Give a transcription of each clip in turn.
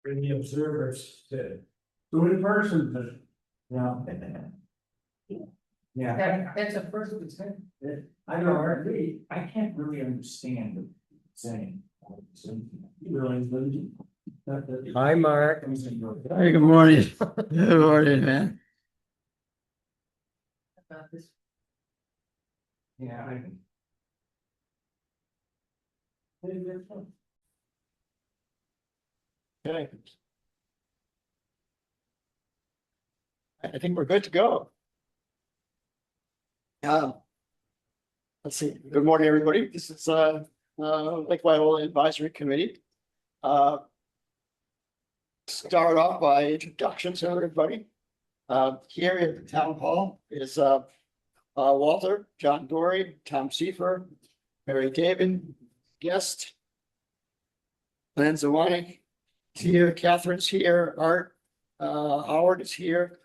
for the observers to do it in person, but, you know. Yeah, That's a first mistake. I know, I can't really understand what it's saying. Hi, Mark. Hey, good morning. Good morning, man. About this. Yeah, I. Okay. I think we're good to go. Let's see. Good morning, everybody. This is Lake Wyola Advisory Committee. Start off by introductions to everybody. Here at the town hall is Walter, John Dory, Tom Seifer, Mary David, guest, Lynn Zawani here, Catherine's here, Art, Howard is here.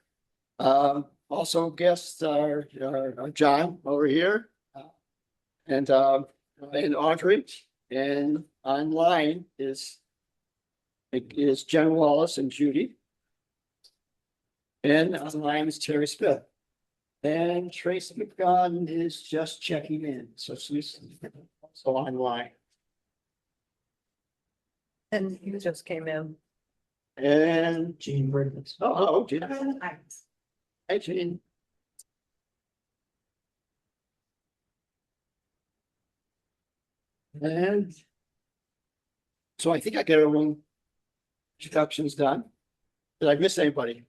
Also guests are John over here, and Audrey, and online is Jen Wallace and Judy. And online is Terry Smith. And Tracy McGon is just checking in, so she's also online. And you just came in. And Jean Briggs. Oh, hello, Jean. Hey, Jean. And so I think I got everyone introductions done. Did I miss anybody?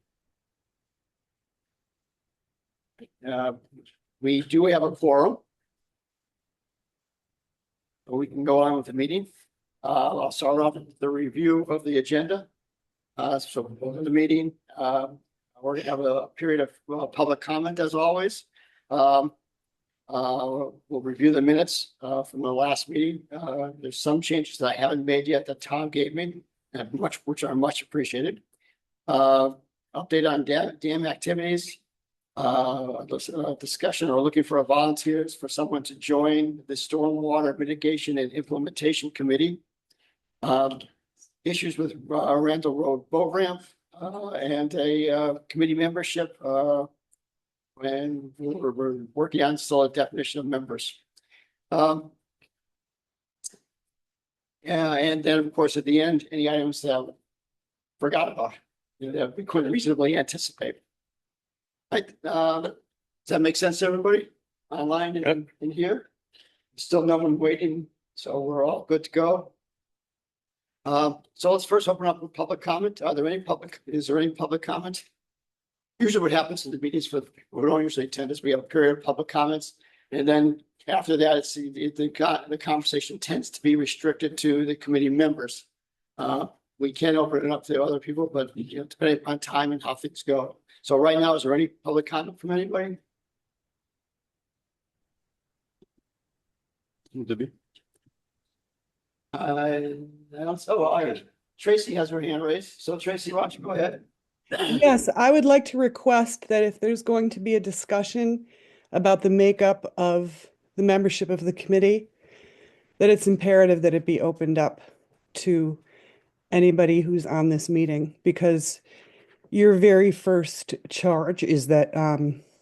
We do have a quorum. We can go on with the meeting. I'll start off with the review of the agenda. So in the meeting, we're gonna have a period of public comment as always. We'll review the minutes from the last meeting. There's some changes that I haven't made yet that Tom gave me, and which are much appreciated. Update on dam activities. Discussion or looking for volunteers for someone to join the Stormwater Mitigation and Implementation Committee. Issues with Randall Road boat ramp and a committee membership. And we're working on still a definition of members. Yeah, and then of course at the end, any items that I forgot about, that we couldn't reasonably anticipate. Right, does that make sense to everybody online and in here? Still no one waiting, so we're all good to go. So let's first open up with public comment. Is there any public comment? Usually what happens in the meetings we don't usually attend is we have a period of public comments. And then after that, it's the conversation tends to be restricted to the committee members. We can open it up to other people, but depending on time and how things go. So right now, is there any public comment from anybody? Tracy has her hand raised. So Tracy, why don't you go ahead? Yes, I would like to request that if there's going to be a discussion about the makeup of the membership of the committee, that it's imperative that it be opened up to anybody who's on this meeting, because your very first charge is that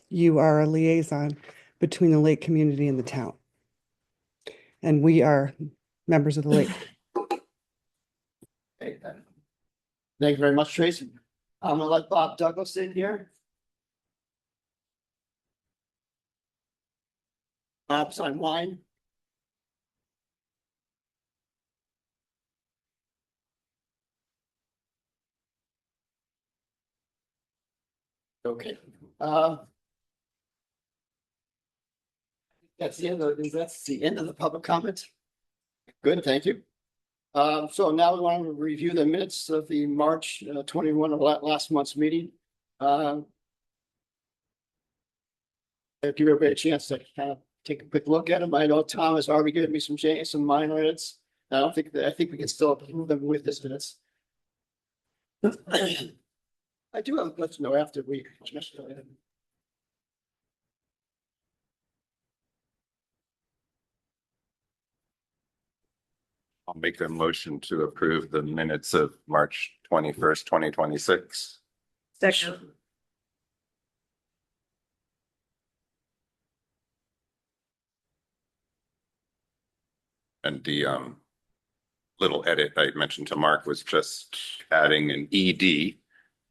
you are a liaison between the lake community and the town. And we are members of the lake. Okay, thank you very much, Tracy. I'm gonna let Bob Douglas in here. Bob's online. Okay. That's the end of the public comment. Good, thank you. So now we want to review the minutes of the March 21 of last month's meeting. Give everybody a chance to kind of take a quick look at them. I know Tom has already given me some minor edits. I think we can still approve them with this minutes. I do have a question though after we. I'll make a motion to approve the minutes of March 21st, 2026. Second. And the little edit I mentioned to Mark was just adding an ED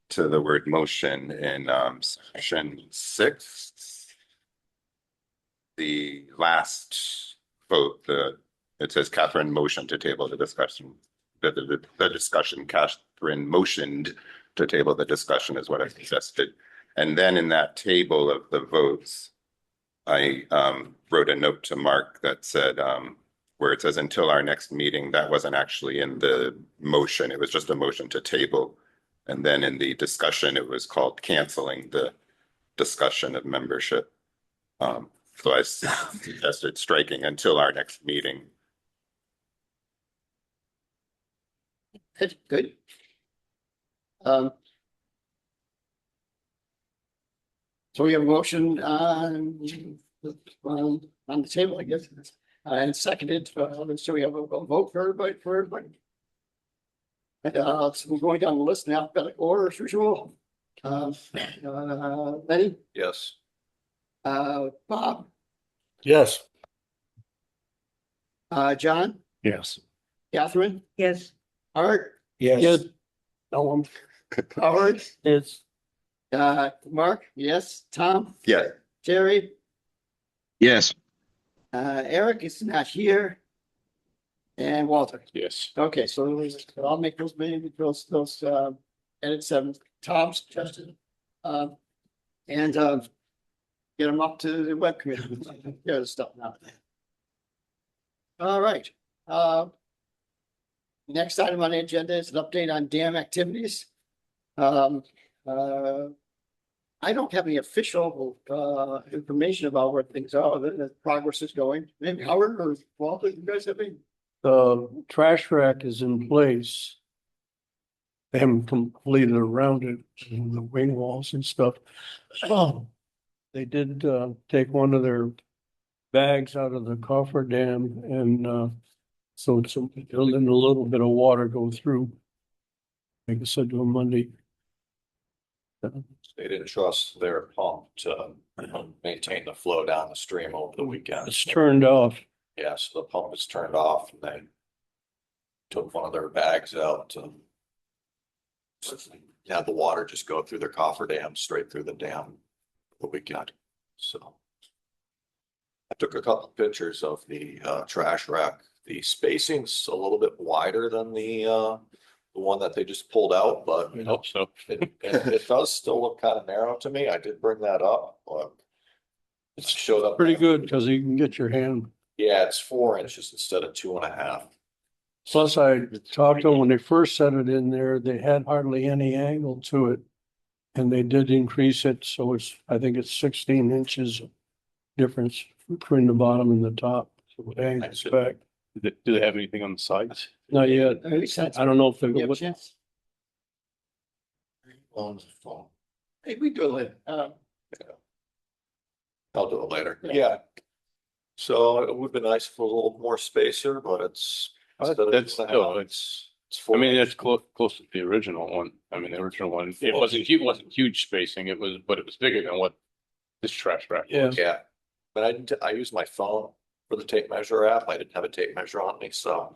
to the word motion in section 6. The last vote, it says Catherine motioned to table the discussion. The discussion, Catherine motioned to table the discussion is what I suggested. And then in that table of the votes, I wrote a note to Mark that said, where it says until our next meeting, that wasn't actually in the motion. It was just a motion to table. And then in the discussion, it was called canceling the discussion of membership. So I suggested striking until our next meeting. Good. So we have a motion on the table, I guess, and seconded. So we have a vote for everybody. And so we're going down the list in alphabetical order as usual. Lenny, Yes. Bob, Yes. John, Yes. Catherine, Yes. Art, Yes. Howard, Yes. Mark, yes, Tom, Yeah. Jerry, Yes. Eric is not here. And Walter. Yes. Okay, so I'll make those edits, Tom suggested. And get them up to the web committee. Yeah, the stuff now. All right. Next item on the agenda is an update on dam activities. I don't have any official information about where things are, the progress is going. Maybe Howard or Walter, you guys have any? The trash rack is in place. They haven't completed around it, and the wing walls and stuff. They did take one of their bags out of the coffer dam and so it's letting a little bit of water go through. Like I said to them Monday. They didn't trust their pump to maintain the flow down the stream over the weekend. It's turned off. Yeah, so the pump is turned off and they took one of their bags out to have the water just go through their coffer dam, straight through the dam the weekend. So I took a couple of pictures of the trash rack. The spacing's a little bit wider than the one that they just pulled out, but I hope so. it does still look kind of narrow to me. I did bring that up, but it showed up Pretty good because you can get your hand. Yeah, it's 4 inches instead of 2.5. Plus, I talked to them when they first set it in there, they had hardly any angle to it. And they did increase it, so I think it's 16 inches difference between the bottom and the top. So it hangs back. Do they have anything on the sides? Not yet. I don't know if they're, You have a what, chance? On the phone. Hey, we do it. I'll do it later. Yeah. Yeah. So it would be nice for a little more space here, but it's. instead of That's 2.5, still, it's I 4 mean, inches. that's close to the original one. I mean, the original one, it wasn't huge spacing. It was, but it was bigger than what this trash rack was. Yeah, but I used my phone for the tape measure app. I didn't have a tape measure on me, so.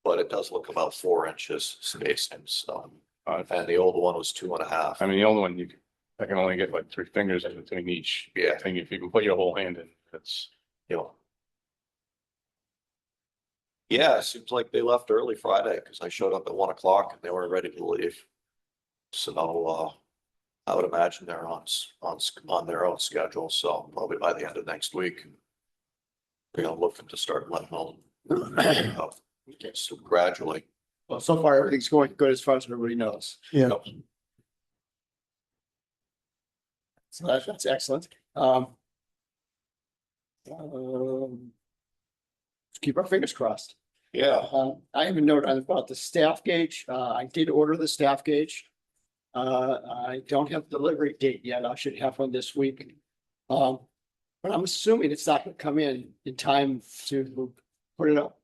But it does look about 4 inches spacing, so. And the old one was 2.5. I mean, the old one, I can only get like 3 fingers in between each. Yeah. Thing. If you can put your whole hand in, that's. You know. Yeah, it seems like they left early Friday because I showed up at 1 o'clock and they were ready to leave. So I would imagine they're on their own schedule, so probably by the end of next week. We're gonna look to start letting them so gradually. Well, so far, everything's going good as far as everybody knows. yeah. So that's excellent. Let's keep our fingers crossed. Yeah, I have a note on about the staff gauge. I did order the staff gauge. I don't have the delivery date yet. I should have one this week. But I'm assuming it's not gonna come in time to put it up.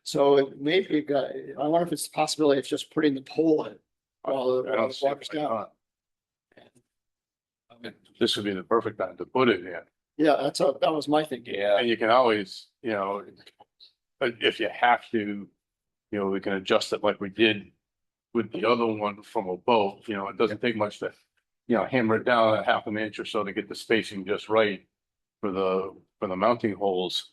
So maybe you got, I wonder if it's a possibility of just putting the pole in. While I don't see walks why down. not. This would be the perfect time to put it in. Yeah, that was my thinking. Yeah, And you can always, you know, if you have to, you know, we can adjust it like we did with the other one from a boat, you know, it doesn't take much to, you know, hammer it down a half an inch or so to get the spacing just right for the mounting holes.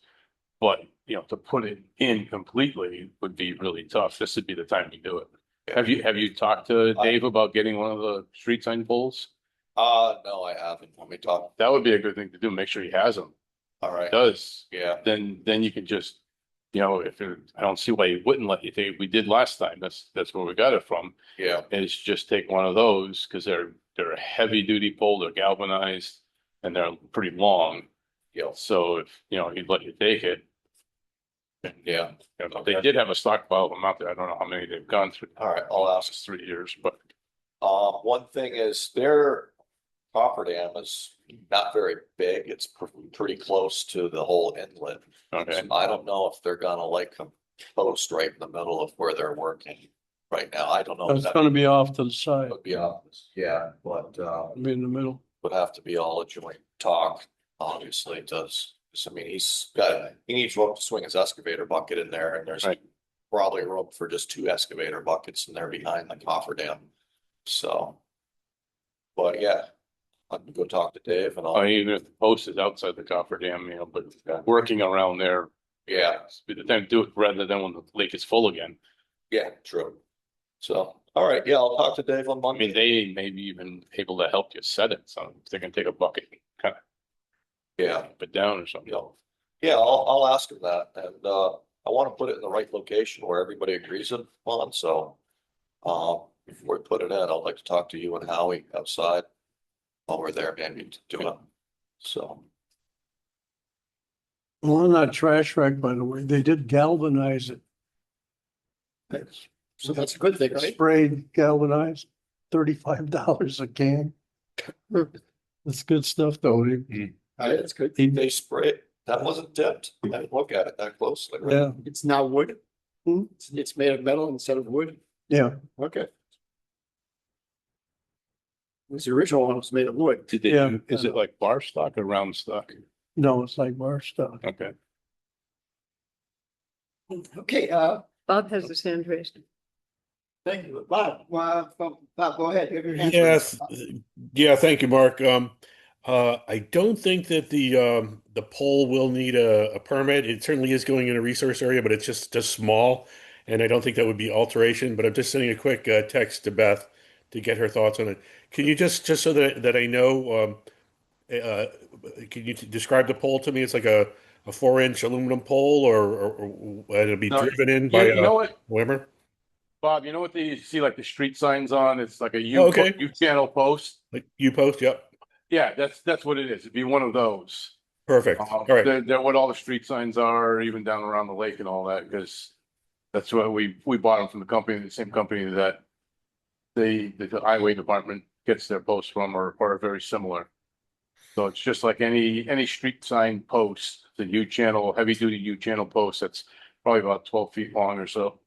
But, you know, to put it in completely would be really tough. This would be the time to do it. Have you talked to Dave about getting one of the street sign poles? no, I haven't. Let me talk. That would be a good thing to do. Make sure he has them. All right. Does, Yeah, then you can just, you know, I don't see why you wouldn't let you take, we did last time. That's where we got it from. yeah, Is just take one of those because they're a heavy duty pole, they're galvanized and they're pretty long. yeah, So if, you know, he'd let you take it. yeah. You know, they did have a stockpile of them out there. I don't know how many they've gone through. All right, I'll ask. It's 3 years, but One thing is their coffer dam is not very big. It's pretty close to the whole inlet. okay. So I don't know if they're gonna like come post right in the middle of where they're working right now. I don't know. if It's that gonna be off to the side, would be obvious. Yeah, but be in the middle. would have to be all a joint talk, obviously it does. 'Cause, I mean, he needs room to swing his excavator bucket in there and there's Right. probably room for just 2 excavator buckets in there behind the cofferdam. So. But yeah, I can go talk to Dave and I I'll, mean, even if the post is outside the cofferdam, you know, but working around there, yeah, be the time to do it rather than when the lake is full again. yeah, true. So, all right, yeah, I'll talk to Dave on I Monday. mean, they may be even able to help you set it, so if they can take a bucket, kind of Yeah, put it down or something. yeah, I'll ask him that and I want to put it in the right location where everybody agrees upon, so. Before we put it in, I'd like to talk to you and Howie outside while we're there, maybe to do it. So, Well, on that trash rack, by the way, they did galvanize it. So that's a good thing, right? Sprayed galvanized, $35 a can. That's good stuff, though. That's good. they spray it, that wasn't dipped, I didn't look at it that closely. Yeah, It's now wood. Hmm. It's made of metal instead of wood. yeah. Okay. This original one was made of wood. Did they, Yeah. is it like bar stock or round stock? No, it's like bar stuff. Okay. Okay, Bob has his hand raised. thank you. Bob, Bob, go ahead. Have your hand Yes, raised. yeah, thank you, Mark. I don't think that the pole will need a permit. It certainly is going in a resource area, but it's just small, and I don't think that would be alteration. But I'm just sending a quick text to Beth to get her thoughts on it. Can you just so that I know, can you describe the pole to me? It's like a 4-inch aluminum pole, or it'll be No, driven in by you know what, Wimmer? Bob, you know what you see like the street signs on? It's like a Oh, okay. U channel post. Like U post? Yep, Yeah, that's what it is. It'd be one of those. perfect. All right. They're what all the street signs are, even down around the lake and all that, because that's what we bought them from the same company that the highway department gets their posts from, or very similar. So it's just like any street sign post, the U channel, heavy duty U channel post, that's probably about 12 feet long or so.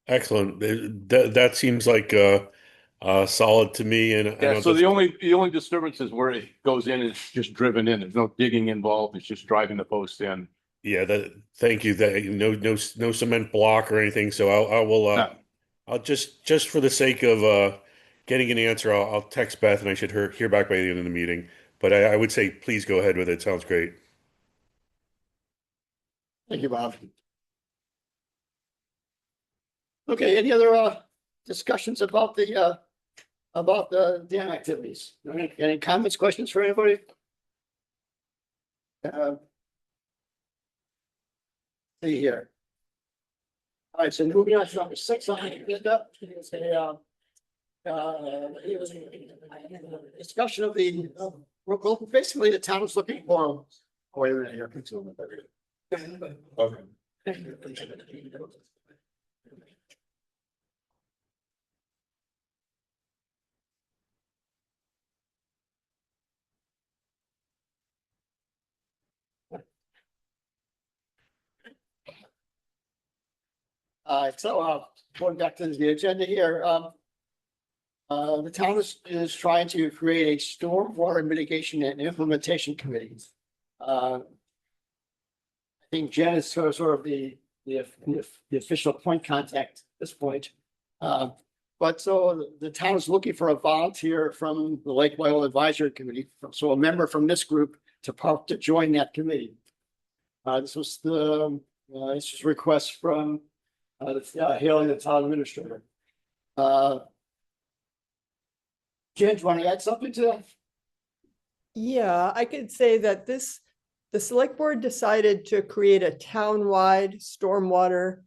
Excellent. That seems like solid to me, and I Yeah, know so that's, the only disturbance is where it goes in, it's just driven in. There's no digging involved. It's just driving the post in. yeah. That thank you. That no cement block or anything. So I will No. I'll just for the sake of getting an answer, I'll text Beth, and I should hear back by the end of the meeting. But I would say please go ahead with it. Sounds great. Thank you, Bob. Okay, any other discussions about the dam activities? Any comments, questions for anybody? See here. All right, so moving on to number 6 on the agenda is a discussion of the basically the town is looking for. Oh, wait a minute here. Going back to the agenda here, the town is trying to create a stormwater mitigation and implementation committee. I think Jen is sort of the official point contact at this point. But so the town is looking for a volunteer from the Lake Wyola Advisory Committee, so a member from this group to join that committee. This was a request from Haley, the town administrator. Jen, do you want to add something to that? Yeah, I could say that the select board decided to create a town-wide stormwater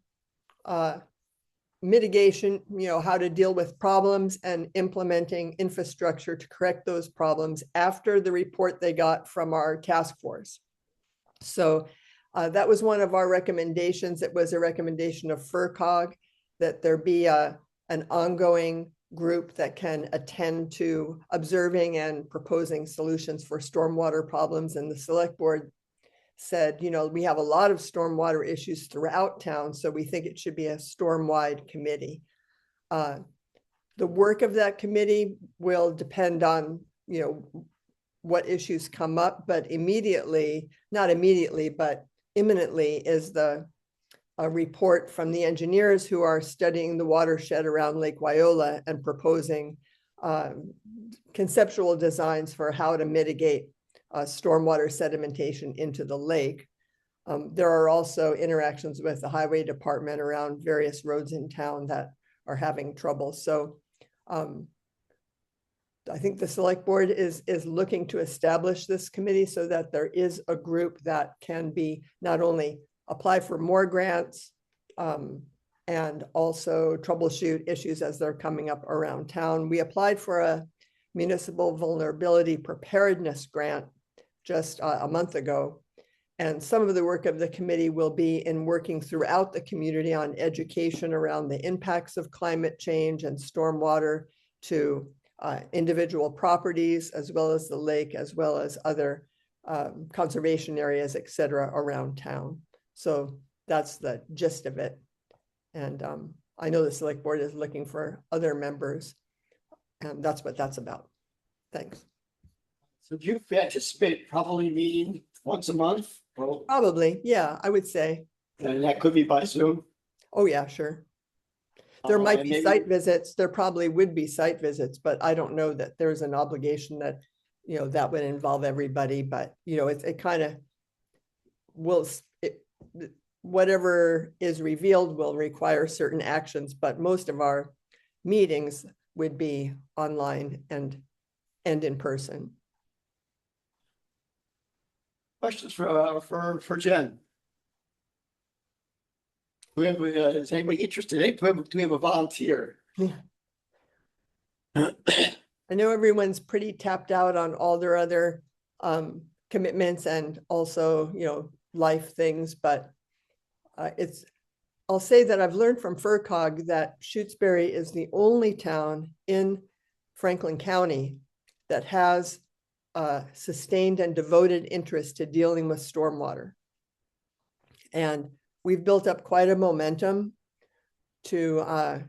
mitigation, how to deal with problems and implementing infrastructure to correct those problems after the report they got from our task force. So that was one of our recommendations. It was a recommendation of FERCog that there be an ongoing group that can attend to observing and proposing solutions for stormwater problems. And the select board said, we have a lot of stormwater issues throughout town, so we think it should be a storm-wide committee. The work of that committee will depend on, what issues come up, but not immediately, but imminently is a report from the engineers who are studying the watershed around Lake Wyola and proposing conceptual designs for how to mitigate stormwater sedimentation into the lake. There are also interactions with the highway department around various roads in town that are having trouble. So I think the select board is looking to establish this committee so that there is a group that can be not only apply for more grants and also troubleshoot issues as they're coming up around town. We applied for a municipal vulnerability preparedness grant just a month ago. And some of the work of the committee will be in working throughout the community on education around the impacts of climate change and stormwater to individual properties, as well as the lake, as well as other conservation areas, et cetera, around town. So that's the gist of it. And I know the select board is looking for other members, and that's what that's about. Thanks. So do you anticipate probably meeting once a month? Well, Probably, yeah, I would say. and that could be by Zoom. Oh, yeah, sure. There might And be maybe- site visits. There probably would be site visits, but I don't know that there's an obligation that, that would involve everybody. But, it kind of will, whatever is revealed will require certain actions, but most of our meetings would be online and in person. Questions for Jen? Is anybody interested? Do we have a volunteer? I know everyone's pretty tapped out on all their other commitments and also, life things, but I'll say that I've learned from FERCog that Shutesbury is the only town in Franklin County that has sustained and devoted interest to dealing with stormwater. And we've built up quite a momentum to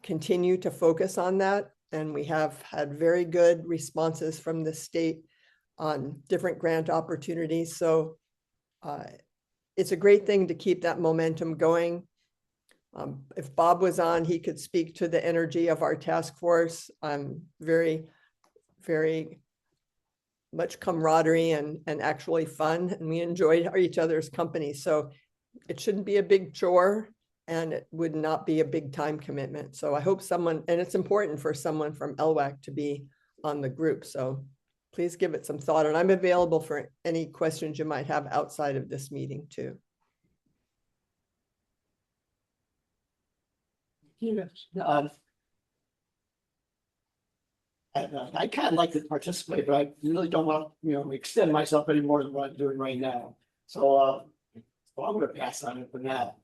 continue to focus on that. And we have had very good responses from the state on different grant opportunities. So it's a great thing to keep that momentum going. If Bob was on, he could speak to the energy of our task force. Very, very much camaraderie and actually fun, and we enjoyed each other's company. So it shouldn't be a big chore, and it would not be a big time commitment. So I hope someone, and it's important for someone from LWAC to be on the group. So please give it some thought, and I'm available for any questions you might have outside of this meeting too. Yes. I kind of like to participate, but I really don't want to, extend myself any more than what I'm doing right now. So, I'm going to pass on it for now.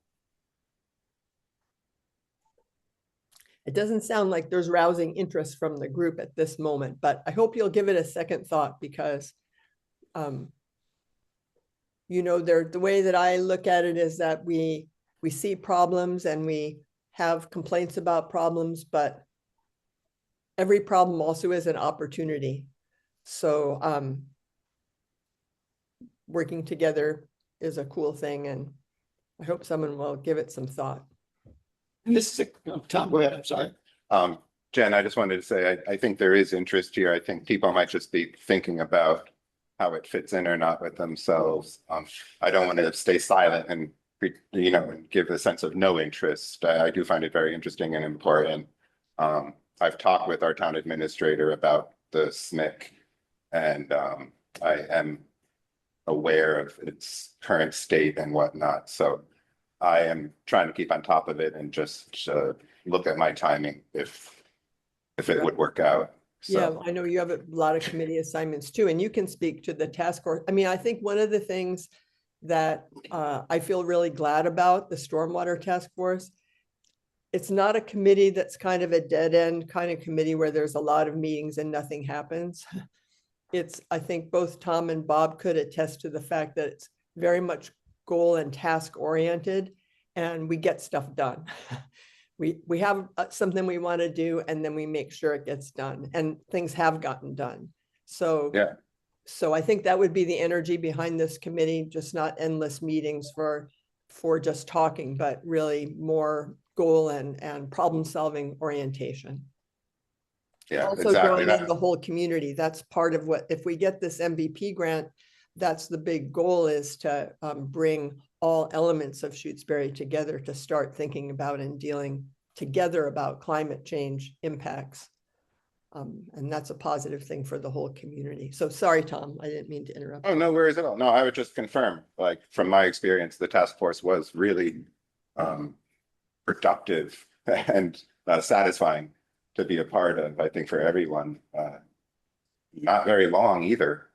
It doesn't sound like there's rousing interest from the group at this moment, but I hope you'll give it a second thought because, the way that I look at it is that we we see problems and we have complaints about problems, but every problem also is an opportunity. So working together is a cool thing, and I hope someone will give it some thought. This is Tom, go ahead, I'm sorry. Jen, I just wanted to say, I think there is interest here. I think people might just be thinking about how it fits in or not with themselves. I don't want to stay silent and, and give a sense of no interest. I do find it very interesting and important. I've talked with our town administrator about the SMIC, and I am aware of its current state and whatnot. So I am trying to keep on top of it and just look at my timing if it would work out. So. Yeah, I know you have a lot of committee assignments too, and you can speak to the task force. I mean, I think one of the things that I feel really glad about the Stormwater Task Force, it's not a committee that's kind of a dead end kind of committee where there's a lot of meetings and nothing happens. I think both Tom and Bob could attest to the fact that it's very much goal and task oriented, and we get stuff done. We have something we want to do, and then we make sure it gets done, and things have gotten done. So yeah. So I think that would be the energy behind this committee, just not endless meetings for just talking, but really more goal and problem solving orientation. Yeah, Also exactly drawing in the whole community. That's part of what, if we get this MVP grant, that's the big goal, is to bring all elements of Shutesbury together to start thinking about and dealing together about climate change impacts. And that's a positive thing for the whole community. So sorry, Tom, I didn't mean to interrupt. Oh, no worries at all. No, I would just confirm, like, from my experience, the task force was really productive and satisfying to be a part of, I think, for everyone. Not very long either,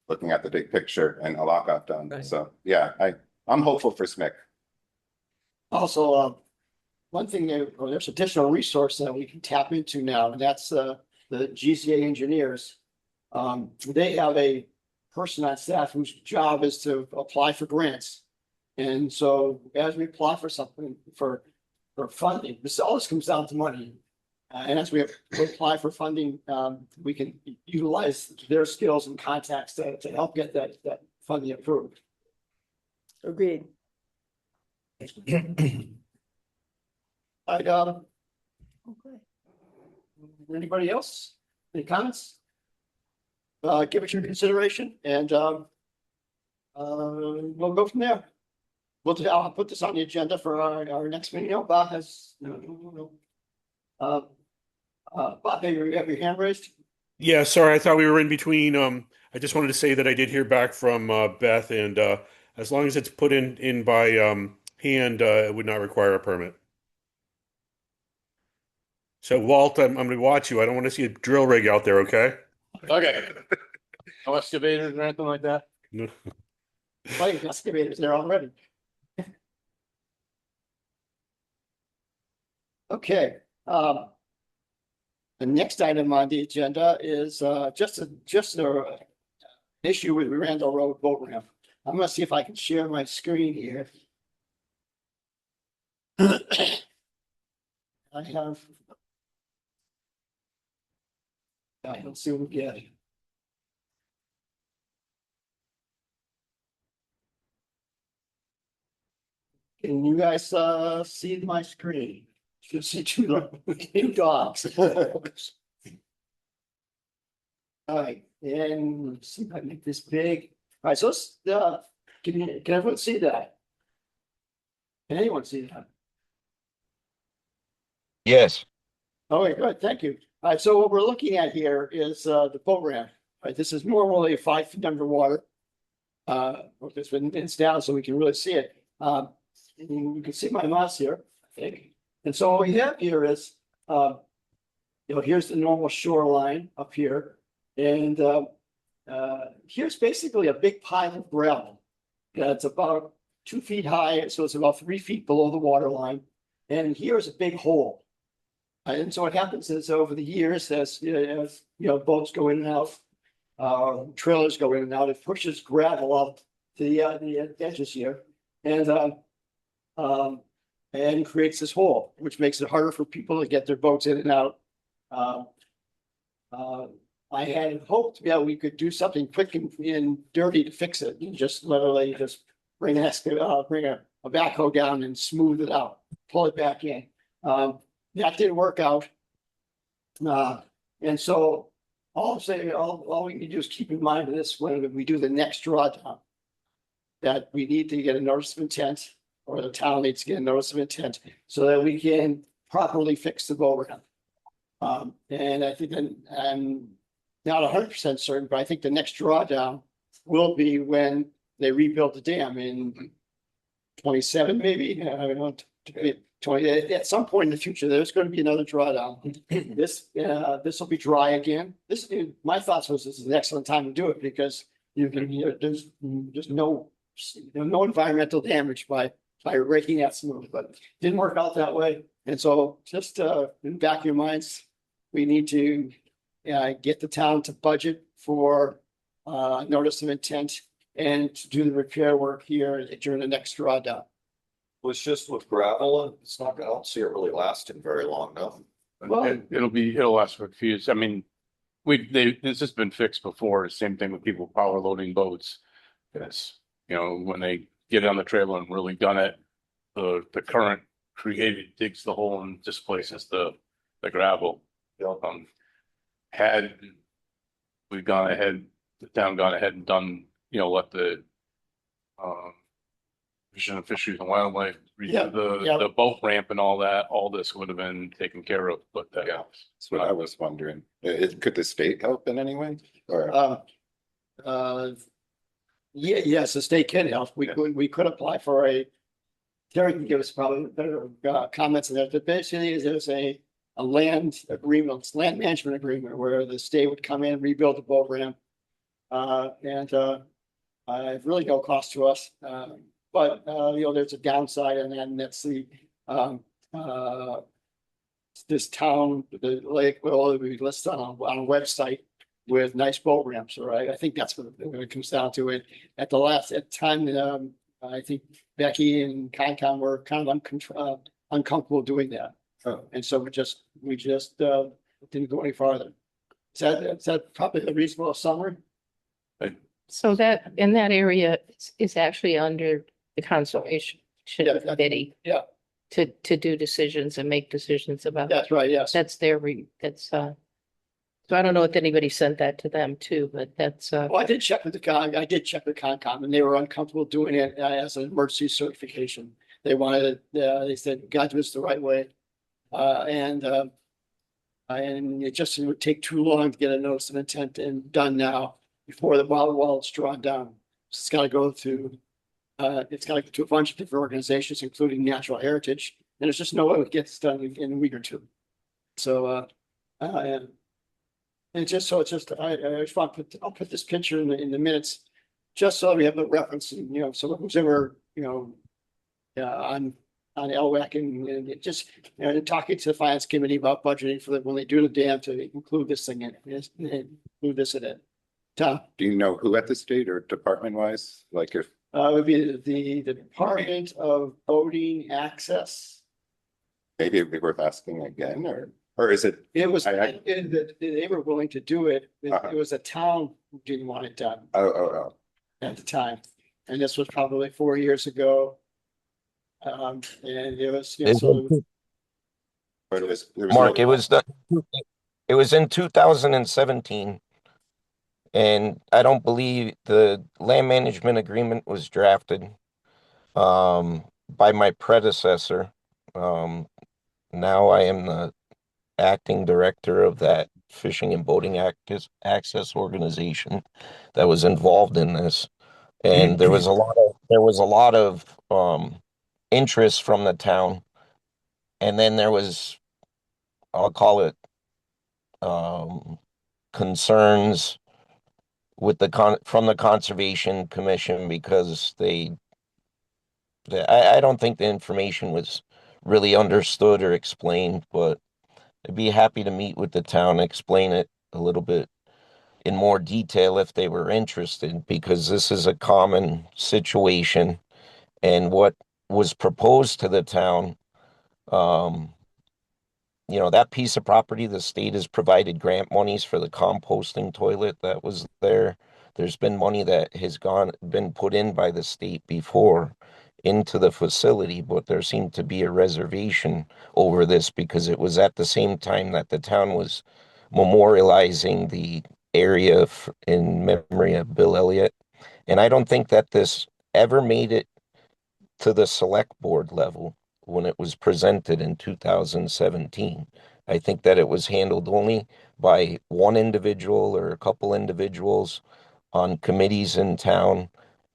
looking at the big picture, and a lot got done. Right. So yeah, I'm hopeful for SMIC. Also, one thing, there's additional resource that we can tap into now, and that's the GCA engineers. They have a person on staff whose job is to apply for grants. And so as we apply for something, for funding, all this comes down to money. And as we apply for funding, we can utilize their skills and contacts to help get that funding approved. Agreed. Okay. Anybody else? Any comments? Give it your consideration, and we'll go from there. I'll put this on the agenda for our next meeting. No, Bob has no. Bob, you have your hand raised? Yeah, sorry, I thought we were in between. I just wanted to say that I did hear back from Beth, and as long as it's put in by hand, it would not require a permit. So Walt, I'm going to watch you. I don't want to see a drill rig out there, okay? Okay. No excavators or anything like that? No. Plenty excavators there already. Okay. The next item on the agenda is just an issue with Randall Road boat ramp. I'm going to see if I can share my screen here. Let's see what we get. Can you guys see my screen? You see two dogs. All right, and let's see if I make this big. All right, so let's can everyone see that? Can anyone see that? Yes. All right, good, thank you. All right, so what we're looking at here is the boat ramp. All right, this is normally 5 feet underwater. It's down so we can really see it. You can see my mouse here, I think. And so what we have here is, here's the normal shoreline up here. And here's basically a big pile of gravel. It's about 2 feet high, so it's about 3 feet below the water line. And here's a big hole. And so what happens is, over the years, as boats go in and out, trailers go in and out, it pushes gravel up to the edges here. And and creates this hole, which makes it harder for people to get their boats in and out. Uh, uh, I had hoped, yeah, we could do something quick and dirty to fix it, and just literally just bring a backhoe down and smooth it out, pull it back in. That didn't work out. And so all I'm saying, all we need to do is keep in mind of this when we do the next drawdown. That we need to get a notice of intent, or the town needs to get a notice of intent, so that we can properly fix the boat ramp. And I think I'm not 100% certain, but I think the next drawdown will be when they rebuild the dam in 27, maybe. I don't know, 20, at some point in the future, there's going to be another drawdown. This will be dry again. My thoughts was this is an excellent time to do it, because there's no environmental damage by raking that smooth, but it didn't work out that way. And so just in the back of your minds, we need to get the town to budget for notice of intent and to do the repair work here during the next drawdown. Was just with gravel, it's not, I don't see it really lasting very long, no. Well- It'll last for a few years. I mean, this has been fixed before. Same thing with people power loading boats. Yes, when they get on the trailer and really gun it, the current created digs the hole and displaces the gravel. Had we gone ahead, the town gone ahead and done, let the Fish and Fisheries and Wildlife redo the boat ramp and all that, all this would have been taken care of, but Yeah, that's what I was wondering. Could the state help in any way? Or Yes, the state can help. We could apply for Terry can give us probably better comments on that, but basically there's a land agreement, land management agreement, where the state would come in and rebuild the boat ramp. Really no cost to us. But there's a downside, and then that's this town, the lake will be listed on a website with nice boat ramps, right? I think that's what it comes down to. It at the time, I think Becky and Concom were kind of uncomfortable doing that. Oh. And so we just didn't go any farther. Is that probably a reasonable summary? So that, in that area is actually under the conservation committee. Yeah. To do decisions and make decisions about. That's right, yes. That's so I don't know if anybody sent that to them too, but that's. Well, I did check with Concom, and they were uncomfortable doing it as an emergency certification. They wanted it, they said, God, do this the right way. And it just would take too long to get a notice of intent and done now before while it's drawn down. It's got to go through, it's got to go to a bunch of different organizations, including Natural Heritage, and there's just no way it gets done in a week or two. So, and just so I just want to I'll put this picture in the minutes, just so we have a reference, and so who's ever on LWAC and it just talking to the finance committee about budgeting for when they do the dam to include this thing in it, include this in it. Tom? do you know who at the state or department wise? Like if It would be the Department of Boating Access. maybe it'd be worth asking again, or is it? It was, I- they were willing to do it. Uh-huh. It was a town who didn't want it done Oh. at the time. And this was probably 4 years ago. And it was, so But there was Mark, no- it was in 2017. And I don't believe the land management agreement was drafted by my predecessor. Now I am the acting director of that fishing and boating access organization that was involved in this. And there was a lot of interest from the town. And then there was, I'll call it concerns with from the Conservation Commission, because I don't think the information was really understood or explained, but I'd be happy to meet with the town, explain it a little bit in more detail if they were interested, because this is a common situation. And what was proposed to the town Um, that piece of property, the state has provided grant monies for the composting toilet that was there. There's been money that has been put in by the state before into the facility, but there seemed to be a reservation over this because it was at the same time that the town was memorializing the area in memory of Bill Elliott. And I don't think that this ever made it to the select board level when it was presented in 2017. I think that it was handled only by one individual or a couple individuals on committees in town,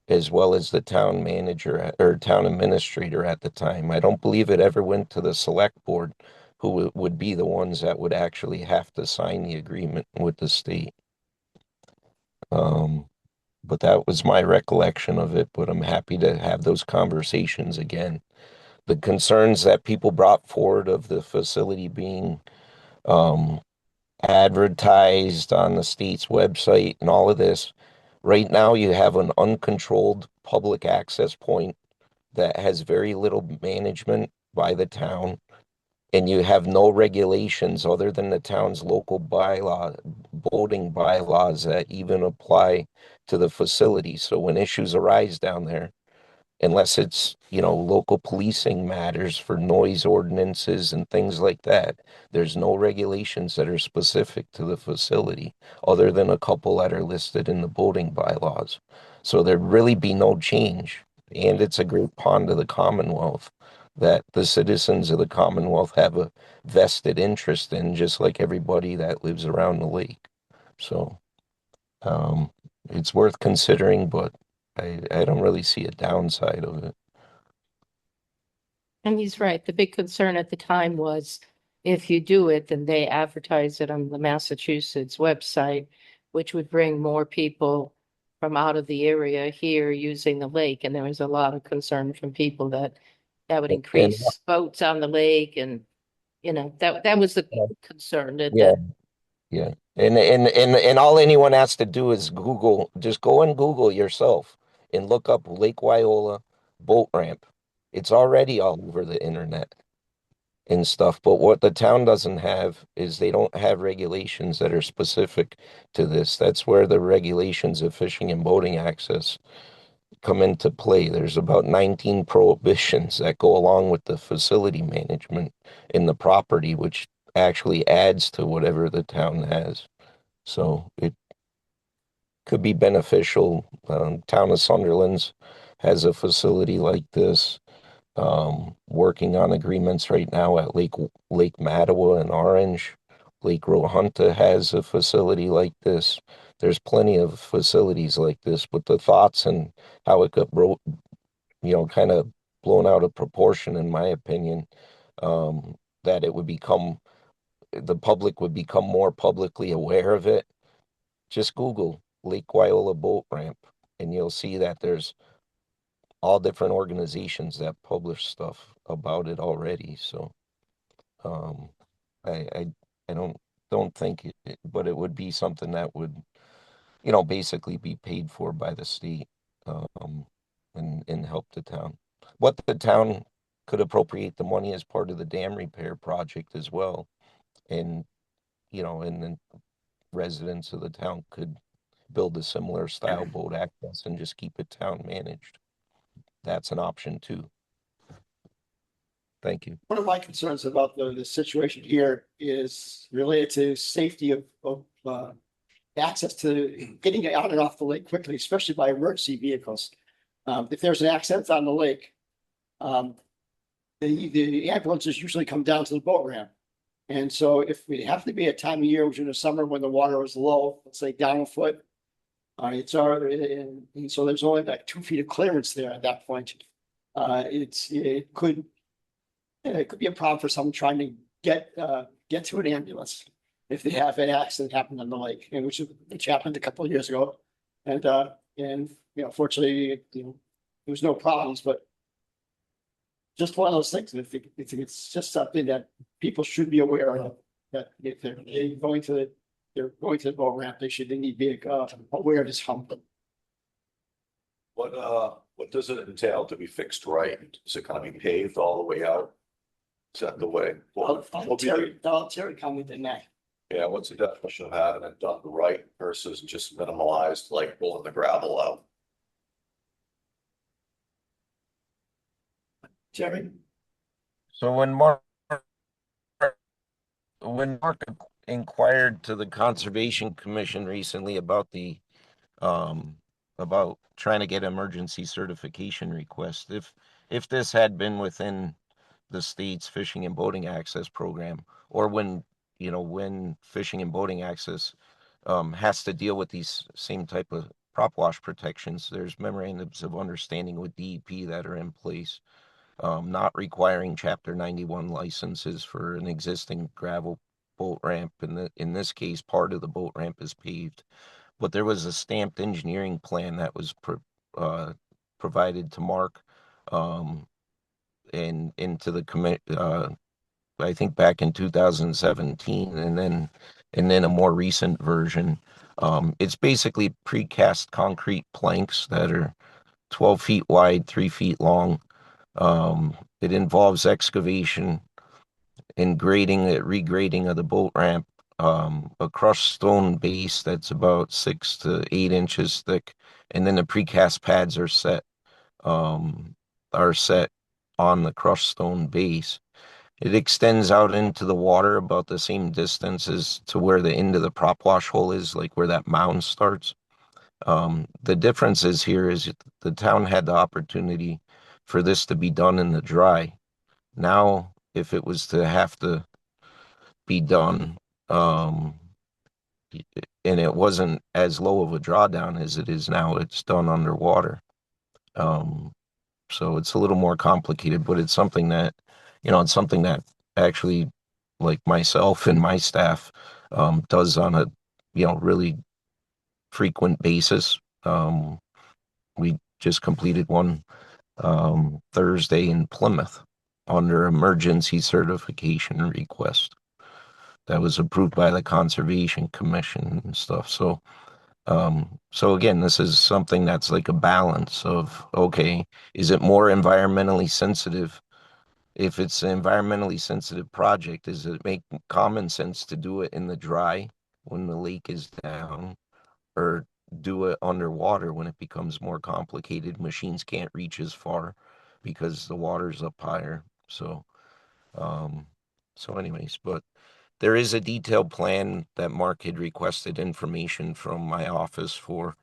as well as the town manager or town administrator at the time. I don't believe it ever went to the select board, who would be the ones that would actually have to sign the agreement with the state. Um, but that was my recollection of it, but I'm happy to have those conversations again. The concerns that people brought forward of the facility being um, advertised on the state's website and all of this. Right now, you have an uncontrolled public access point that has very little management by the town, and you have no regulations other than the town's local boating bylaws that even apply to the facility. So when issues arise down there, unless it's, local policing matters for noise ordinances and things like that. There's no regulations that are specific to the facility other than a couple that are listed in the boating bylaws. So there'd really be no change. And it's a great pond of the Commonwealth that the citizens of the Commonwealth have a vested interest in, just like everybody that lives around the lake. So, um, it's worth considering, but I don't really see a downside of it. And he's right. The big concern at the time was if you do it, then they advertise it on the Massachusetts website, which would bring more people from out of the area here using the lake. And there was a lot of concern from people that would And increase boats on the lake. And, that was the concern yeah, yeah. And all anyone has to do is Google, just go and Google yourself and look up Lake Wyola boat ramp. It's already all over the internet and stuff. But what the town doesn't have is they don't have regulations that are specific to this. That's where the regulations of fishing and boating access come into play. There's about 19 prohibitions that go along with the facility management in the property, which actually adds to whatever the town has. So it could be beneficial. Town of Sunderland's has a facility like this. Working on agreements right now at Lake Mattawa and Orange. Lake Rohunta has a facility like this. There's plenty of facilities like this, but the thoughts and how it got kind of blown out of proportion, in my opinion, that the public would become more publicly aware of it. Just Google Lake Wyola boat ramp, and you'll see that there's all different organizations that publish stuff about it already. So, um, I don't think but it would be something that would, basically be paid for by the state, and help the town. What the town could appropriate the money as part of the dam repair project as well. And, and then residents of the town could build a similar style boat access and just keep it town managed. That's an option too. Thank you. One of my concerns about the situation here is related to safety of access to getting out and off the lake quickly, especially by emergency vehicles. If there's an accident on the lake, the ambulances usually come down to the boat ramp. And so if we have to be a time of year, which in the summer when the water is low, let's say down a foot, it's already, and so there's only like 2 feet of clearance there at that point. It could be a problem for someone trying to get to an ambulance if they have an accident happen on the lake, and which happened a couple of years ago. And fortunately, there was no problems, but just one of those things. I think it's just something that people should be aware of, that if they're going to the boat ramp, they need to be aware of this hump. What does it entail to be fixed right? Is it gonna be paved all the way out Is that the way? What would be the- Voluntary comment in that. Yeah, what's the definition of having it done right versus just minimalized, like pulling the gravel out? Jerry? So when Mark inquired to the Conservation Commission recently about the about trying to get emergency certification request, if this had been within the state's fishing and boating access program, or when fishing and boating access has to deal with these same type of prop wash protections, there's memorandums of understanding with DEP that are in place, not requiring Chapter 91 licenses for an existing gravel boat ramp. In this case, part of the boat ramp is paved, but there was a stamped engineering plan that was provided to Mark, and into the commit. I think back in 2017, and then a more recent version. It's basically precast concrete planks that are 12 feet wide, 3 feet long. It involves excavation and regrading of the boat ramp, a crushed stone base that's about 6 to 8 inches thick, and then the precast pads are set on the crushed stone base. It extends out into the water about the same distance as to where the end of the prop wash hole is, like where that mound starts. The difference is here is the town had the opportunity for this to be done in the dry. Now, if it was to have to be done, and it wasn't as low of a drawdown as it is now, it's done underwater. So it's a little more complicated, but it's something that, it's something that actually, like myself and my staff, does on a, really frequent basis. We just completed one Thursday in Plymouth under emergency certification request that was approved by the Conservation Commission and stuff. So again, this is something that's like a balance of, okay, is it more environmentally sensitive? If it's an environmentally sensitive project, does it make common sense to do it in the dry when the lake is down, or do it underwater when it becomes more complicated? Machines can't reach as far because the water's up higher. Um, so anyways, but there is a detailed plan that Mark had requested information from my office for.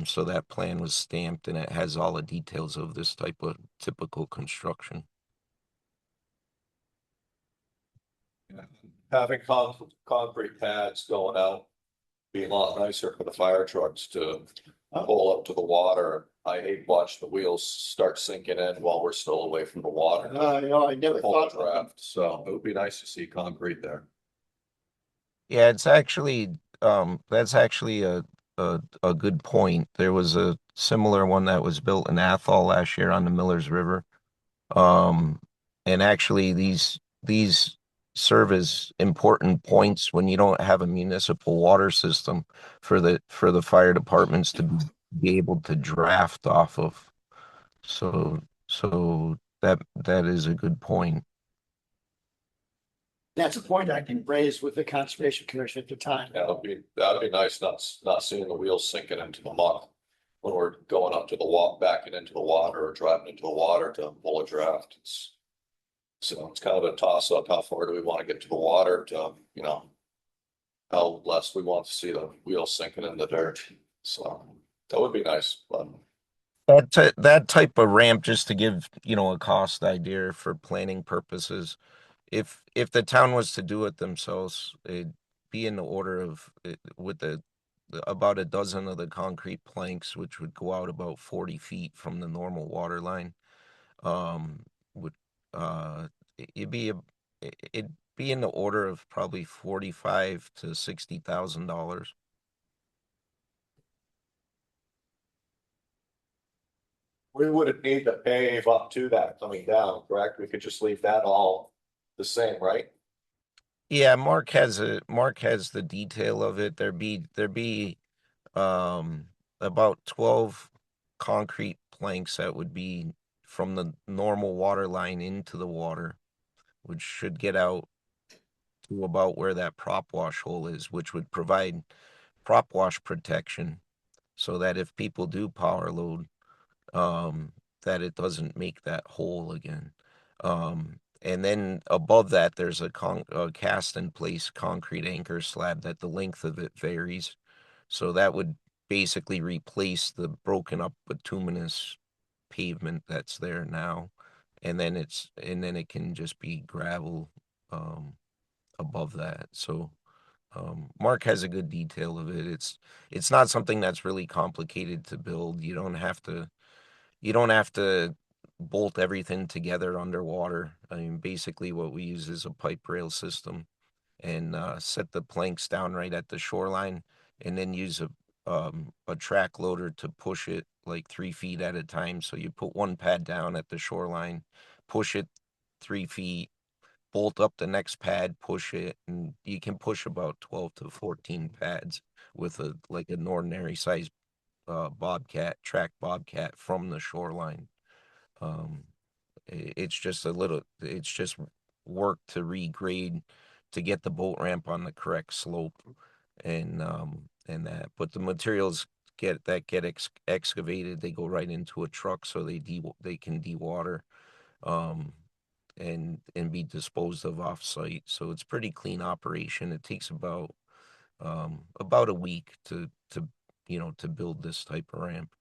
So that plan was stamped and it has all the details of this type of typical construction. Having concrete pads going out, be a lot nicer for the fire trucks to pull up to the water. I hate watch the wheels start sinking in while we're still away from the water. I never Full thought. draft, so it would be nice to see concrete there. Yeah, it's actually that's actually a good point. There was a similar one that was built in Athol last year on the Millers River. Um, and actually these serve as important points when you don't have a municipal water system for the fire departments to be able to draft off of. So that is a good point. That's a point I can raise with the Conservation Commission at the time. That'd be nice, not seeing the wheels sinking into the muck. When we're going up to the walk, backing into the water or driving into the water to pull a draft. So it's kind of a toss up. How far do we want to get to the water to, how less we want to see the wheels sinking in the dirt. So that would be nice, but That type of ramp, just to give, a cost idea for planning purposes, if the town was to do it themselves, it'd be in the order of with about a dozen of the concrete planks, which would go out about 40 feet from the normal water line. Would it'd be it'd be in the order of probably $45,000 to $60,000. we wouldn't need to pave up to that coming down, correct? We could just leave that all the same, right? Yeah, Mark has the detail of it. There'd be about 12 concrete planks that would be from the normal water line into the water. which should get out to about where that prop wash hole is, which would provide prop wash protection so that if people do power load, that it doesn't make that hole again. And then above that, there's a cast in place concrete anchor slab that the length of it varies. So that would basically replace the broken up bituminous pavement that's there now. And then it can just be gravel, above that. So, Mark has a good detail of it. It's not something that's really complicated to build. You don't have to bolt everything together underwater. I mean, basically what we use is a pipe rail system and set the planks down right at the shoreline and then use a track loader to push it like 3 feet at a time. So you put one pad down at the shoreline, push it 3 feet, bolt up the next pad, push it, and you can push about 12 to 14 pads with an ordinary size track bobcat from the shoreline. It's just work to regrade to get the boat ramp on the correct slope and that. But the materials get excavated, they go right into a truck so they can dewater and be disposed of off site. So it's pretty clean operation. It takes about a week to build this type of ramp.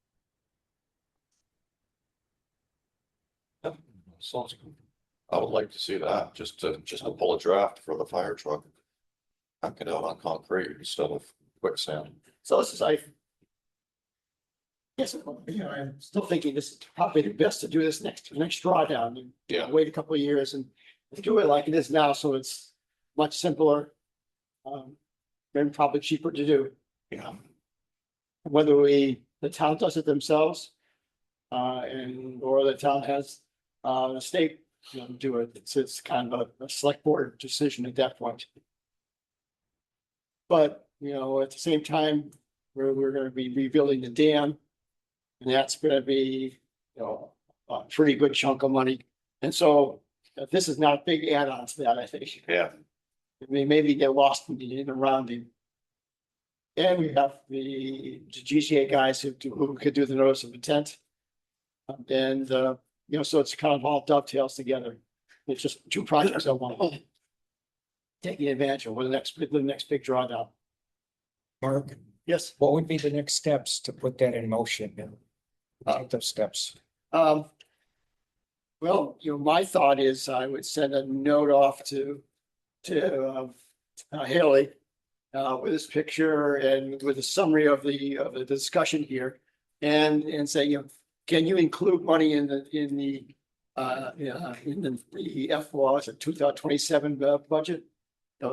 Sounds good. I would like to see that, just to pull a draft for the fire truck. Knock it out on concrete instead of quicksand. So this is, yes, I'm still thinking this is probably the best to do this next drawdown. And, Yeah. wait a couple of years and do it like it is now, so it's much simpler. And probably cheaper to do. Yeah. Whether the town does it themselves, or the town has, the state, do it. It's kind of a select board decision at that point. But, at the same time, we're gonna be rebuilding the dam. And that's gonna be, a pretty good chunk of money. And so this is not a big add-on to that, I think. Yeah. I mean, maybe get lost in the rounding. And we have the GCA guys who could do the notice of intent. And, so it's kind of all dovetails together. It's just two projects I want. Taking advantage of the next big drawdown. Mark, Yes. what would be the next steps to put that in motion? Take those steps. Well, my thought is I would send a note off to Haley with this picture and with a summary of the discussion here, and say, can you include money in the FY 2027 budget?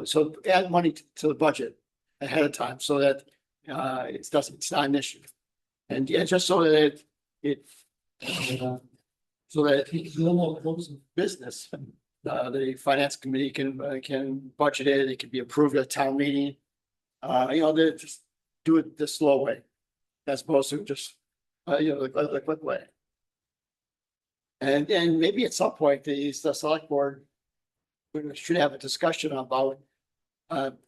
So add money to the budget ahead of time so that it's not an issue, and just so that so that it's normal close of business. The finance committee can budget it. It can be approved at town meeting. They just do it the slow way, as opposed to just the quick way. And maybe at some point the select board should have a discussion about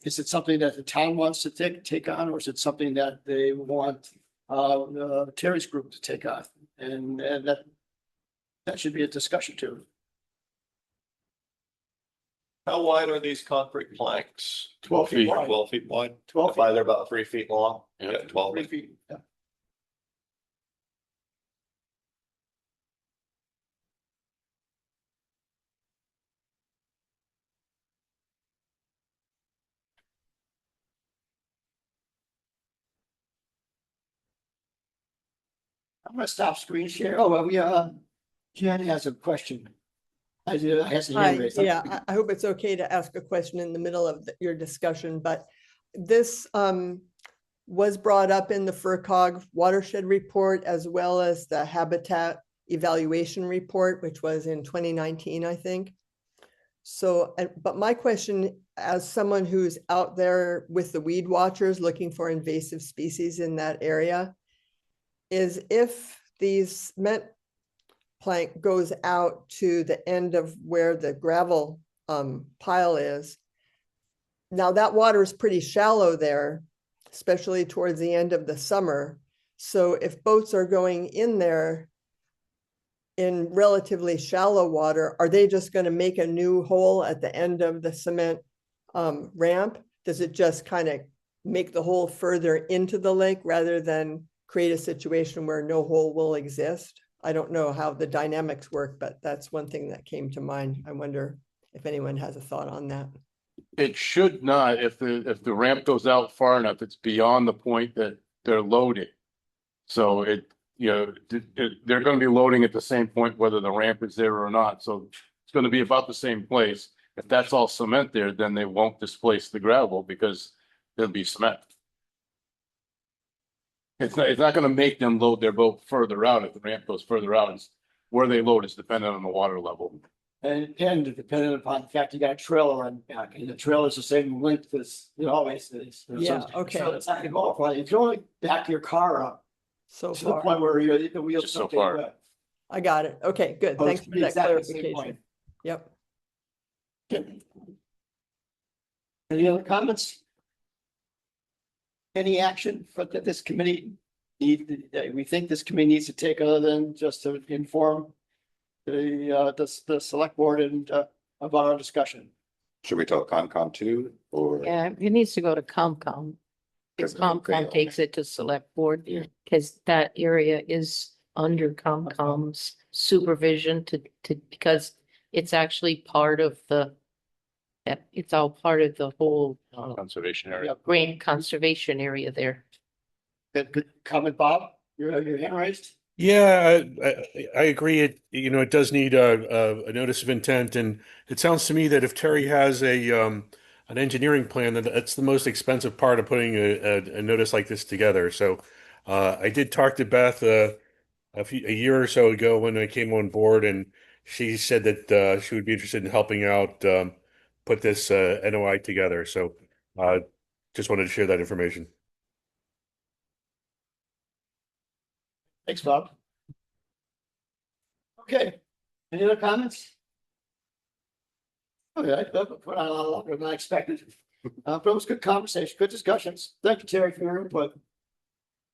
is it something that the town wants to take on, or is it something that they want Terry's group to take on, and that should be a discussion too. How wide are these concrete planks? 12 feet wide. 12 feet wide. 12 feet. They're about 3 feet long. Yeah, 12 3 feet. feet. Yeah. I'm gonna stop screen share. Oh, well, yeah, Jen has a question. I have a hand raised. Yeah, I hope it's okay to ask a question in the middle of your discussion, but this was brought up in the FERCog watershed report as well as the habitat evaluation report, which was in 2019, I think. So, but my question, as someone who's out there with the weed watchers looking for invasive species in that area, is if these cement plank goes out to the end of where the gravel pile is. Now that water is pretty shallow there, especially towards the end of the summer. So if boats are going in there in relatively shallow water, are they just going to make a new hole at the end of the cement ramp? Does it just kind of make the hole further into the lake rather than create a situation where no hole will exist? I don't know how the dynamics work, but that's one thing that came to mind. I wonder if anyone has a thought on that. It should not, if the ramp goes out far enough, it's beyond the point that they're loading. So they're gonna be loading at the same point, whether the ramp is there or not, so it's gonna be about the same place. If that's all cement there, then they won't displace the gravel because there'll be cement. It's not gonna make them load their boat further out if the ramp goes further out. It's where they load is dependent on the water level. And depending upon the fact you got a trailer on back, and the trailer's the same length as it always is. Yeah, okay. So it's not gonna go far. You can only back your car up So to the far, point where the wheels. Just so don't get far. wet. I got it. Okay, good. Oh, Thanks it's for that exactly the same clarification. point. Yep. Any other comments? Any action that this committee that we think this committee needs to take other than just to inform the select board and about our discussion? Should we tell Concom too, or? Yeah, it needs to go to COMCOM. Because COMCOM takes it to select board, because that area is under COMCOM's supervision because it's actually part of it's all part of the whole Conservation area. grain conservation area there. Good comment, Bob. Your hand raised. Yeah, I agree. It does need a notice of intent, and it sounds to me that if Terry has an engineering plan, that's the most expensive part of putting a notice like this together. So, I did talk to Beth a year or so ago when I came on board, and she said that she would be interested in helping out put this NOI together. So, just wanted to share that information. Thanks, Bob. Okay, any other comments? Okay, that put on a lot longer than I expected. But it was good conversation, good discussions. Thank you, Terry, for your input.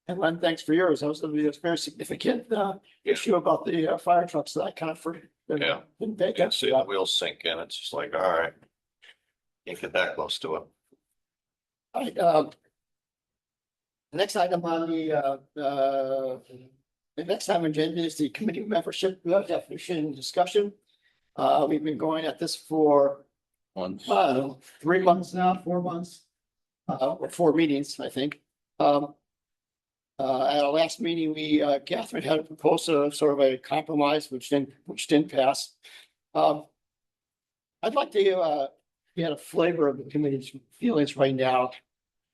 And Len, thanks for yours. That was a very significant issue about the fire trucks that I kind of forgot. Yeah. Didn't You take can up. see the wheels sink in. It's just like, all right. Can't get that close to it. All right, the next item on the next time agenda is the committee membership definition discussion. We've been going at this for 3 months now, 4 months, or 4 meetings, I think. At our last meeting, Catherine had proposed a sort of a compromise, which didn't pass. I'd like to get a flavor of the committee's feelings right now.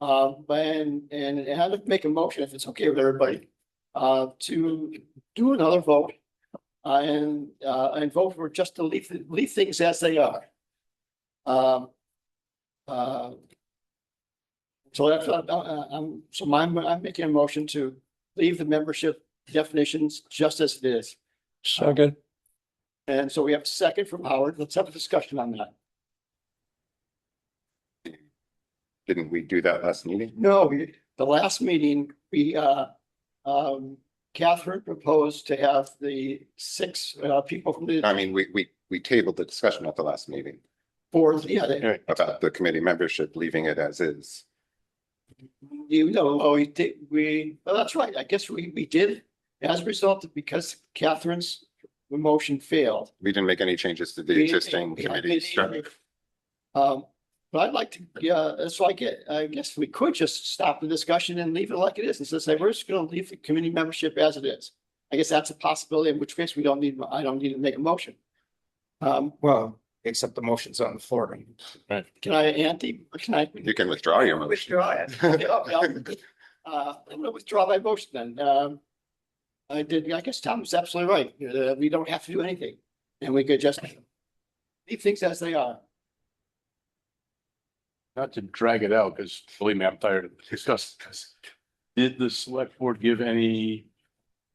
And I'd like to make a motion, if it's okay with everybody, to do another vote. And vote for just to leave things as they are. So that's, I'm making a motion to leave the membership definitions just as it is. Second. And so we have a second from Howard. Let's have a discussion on that. Didn't we do that last meeting? No, the last meeting, Catherine proposed to have the 6 people from the. I mean, we tabled the discussion at the last meeting Board, about the committee membership, leaving it as is. Well, that's right. I guess we did as a result of because Catherine's motion failed. We didn't make any changes to the existing committee structure. But I'd like to, so I guess we could just stop the discussion and leave it like it is and just say, we're just gonna leave the committee membership as it is. I guess that's a possibility, in which case I don't need to make a motion. Well, except the motion's on the floor. Can I, Andy, You can withdraw your motion. Withdraw it. I'm gonna withdraw my motion then. I guess Tom's absolutely right. We don't have to do anything. And we could just leave things as they are. Not to drag it out, because believe me, I'm tired of discussing this. Did the select board give any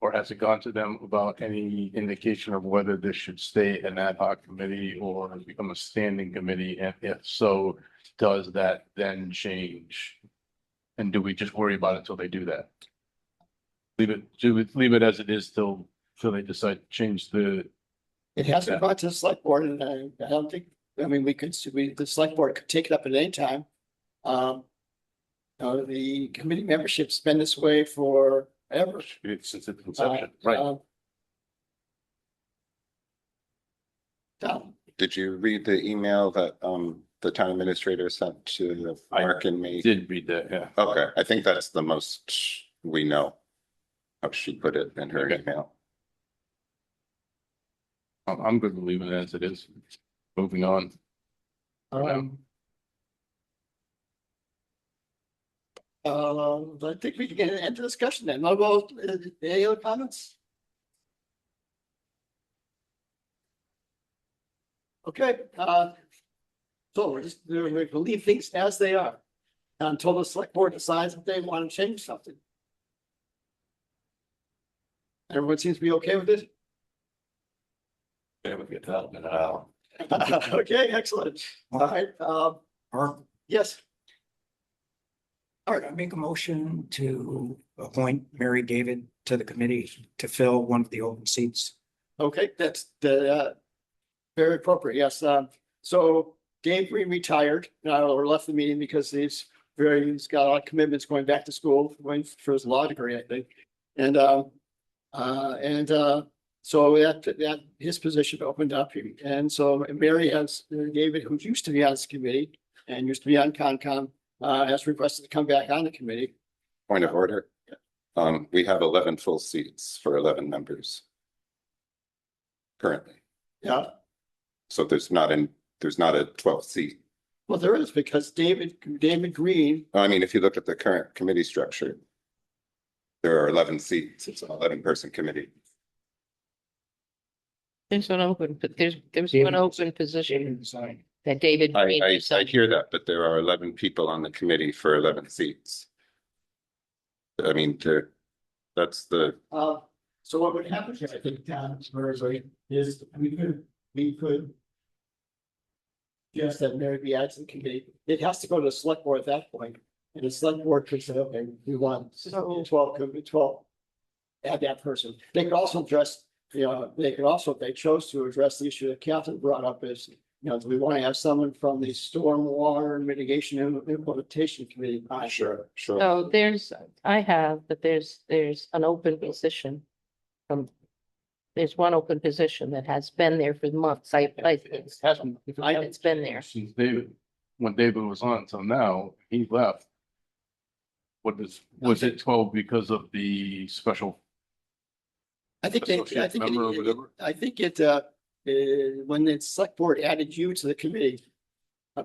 Or has it gone to them about any indication of whether this should stay an ad hoc committee or become a standing committee? And if so, does that then change? And do we just worry about it until they do that? Leave it as it is till they decide to change the, It has been brought to the select board and I don't think, I mean, the select board could take it up at any time. The committee membership's been this way for ever. since its inception, right? Did you read the email that the town administrator sent to Mark and me? Did read that, yeah. Okay, I think that's the most we know. How she put it in her Okay. email. I'm good with leaving it as it is. Moving on. I think we can get into discussion then. I'll go, any other comments? Okay, so we're going to leave things as they are until the select board decides if they want to change something. Everyone seems to be okay with it? Yeah, we get that in an hour. Okay, excellent. All right, yes. All right, I make a motion to appoint Mary David to the committee to fill one of the open seats. Okay, that's very appropriate, yes. So Dave retired, or left the meeting because he's got a lot of commitments going back to school, going for his law degree, I think. And so that his position opened up. And so Mary has, David, who used to be on this committee and used to be on Concom, has requested to come back on the committee. Point of order. We have 11 full seats for 11 members. Currently, Yeah, so there's not a 12th seat. well, there is because David Green, I mean, if you look at the current committee structure, there are 11 seats. It's an 11-person committee. There's one open, but there's one open position that David Green. I decided. hear that, but there are 11 people on the committee for 11 seats. I mean, that's the, so what would happen here, I think, Tom, is we could just that Mary be added to the committee. It has to go to the select board at that point. And the select board could say, okay, we want 12, add that person. They could also address, they could also, if they chose to address the issue that Catherine brought up is, do we want to have someone from the stormwater mitigation and implementation committee? sure. So there's an open position. There's one open position that has been there for months. It's been there. Since when David was on until now, he left. Was it 12 because of the special? I think associate member or whatever? when the select board added you to the committee,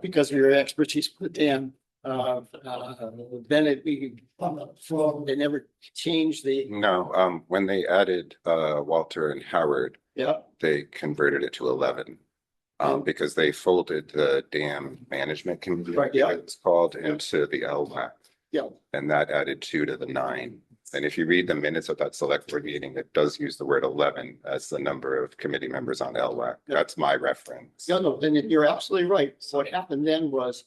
because of your expertise with the dam, then they never changed the, No, when they added Walter and Howard, they converted it to 11. Because they folded the dam management committee, Right, yeah. it's called, into the LWAC. Yeah. And that added 2 to the 9. And if you read the minutes of that select board meeting, it does use the word 11 as the number of committee members on LWAC. Yeah. That's my reference. No, then you're absolutely right. So what happened then was,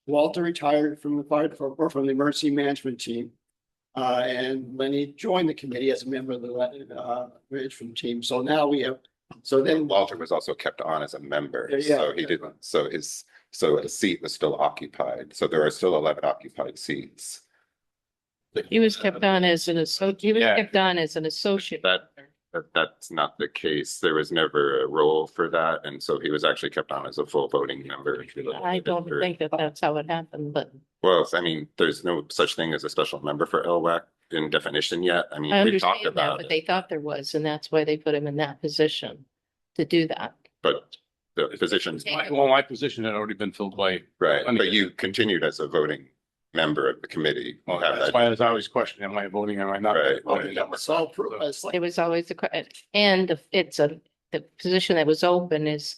Walter retired from the fire department or from the emergency management team. And when he joined the committee as a member of the management team, so now we have, so then. Walter was also kept on as a member, Yeah, so he didn't, so his seat was still occupied. So there are still 11 occupied seats. He was kept on as an associate. That's not the case. There was never a role for that, and so he was actually kept on as a full voting member. If you look I at don't it. think that's how it happened, but Well, I mean, there's no such thing as a special member for LWAC in definition yet. I mean, I we talked understand that, about but it, they thought there was, and that's why they put him in that position to do that. but the positions, My position had already been filled by. right, but you continued as a voting member of the committee. You have That's that, why I was always questioning, am I voting, am I not? Right. voting? It's all approved by the select. It was always the position that was open is,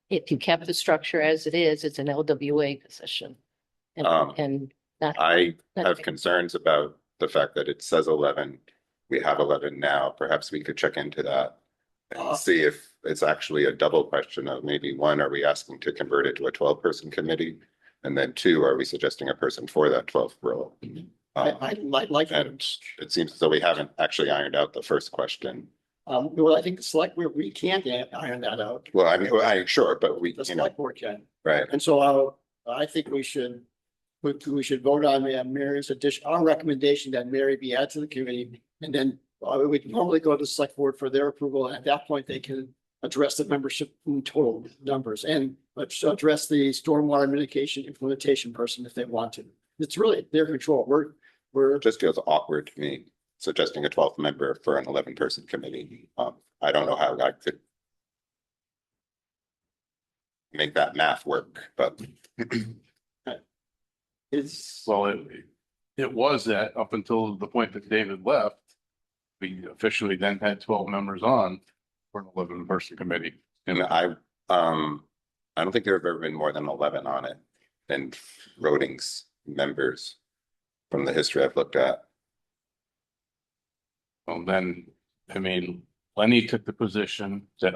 if you kept the structure as it is, it's an LWA position. And Um, and not. I not- have concerns about the fact that it says 11 we have 11 now. Perhaps we could check into that and see if it's actually a double question of maybe one, are we asking to convert it to a 12-person committee? And then two, are we suggesting a person for that 12th role? I like And it. it seems as though we haven't actually ironed out the first question. Well, I think the select, we can't iron that out. Well, I mean, sure, but we, The you know, select board can. right. And so I think we should vote on Mary's addition, our recommendation that Mary be added to the committee. And then we would normally go to the select board for their approval. And at that point, they can address the membership in total numbers and address the stormwater mitigation implementation person if they want to. It's really their control. We're It just feels awkward to me suggesting a 12th member for an 11-person committee. I don't know how I could make that math work, but it's. Well, it was that up until the point that David left, we officially then had 12 members on for an 11-person committee. and I don't think there have ever been more than 11 on it and votings members from the history I've looked at. Well, then, I mean, Lenny took the position that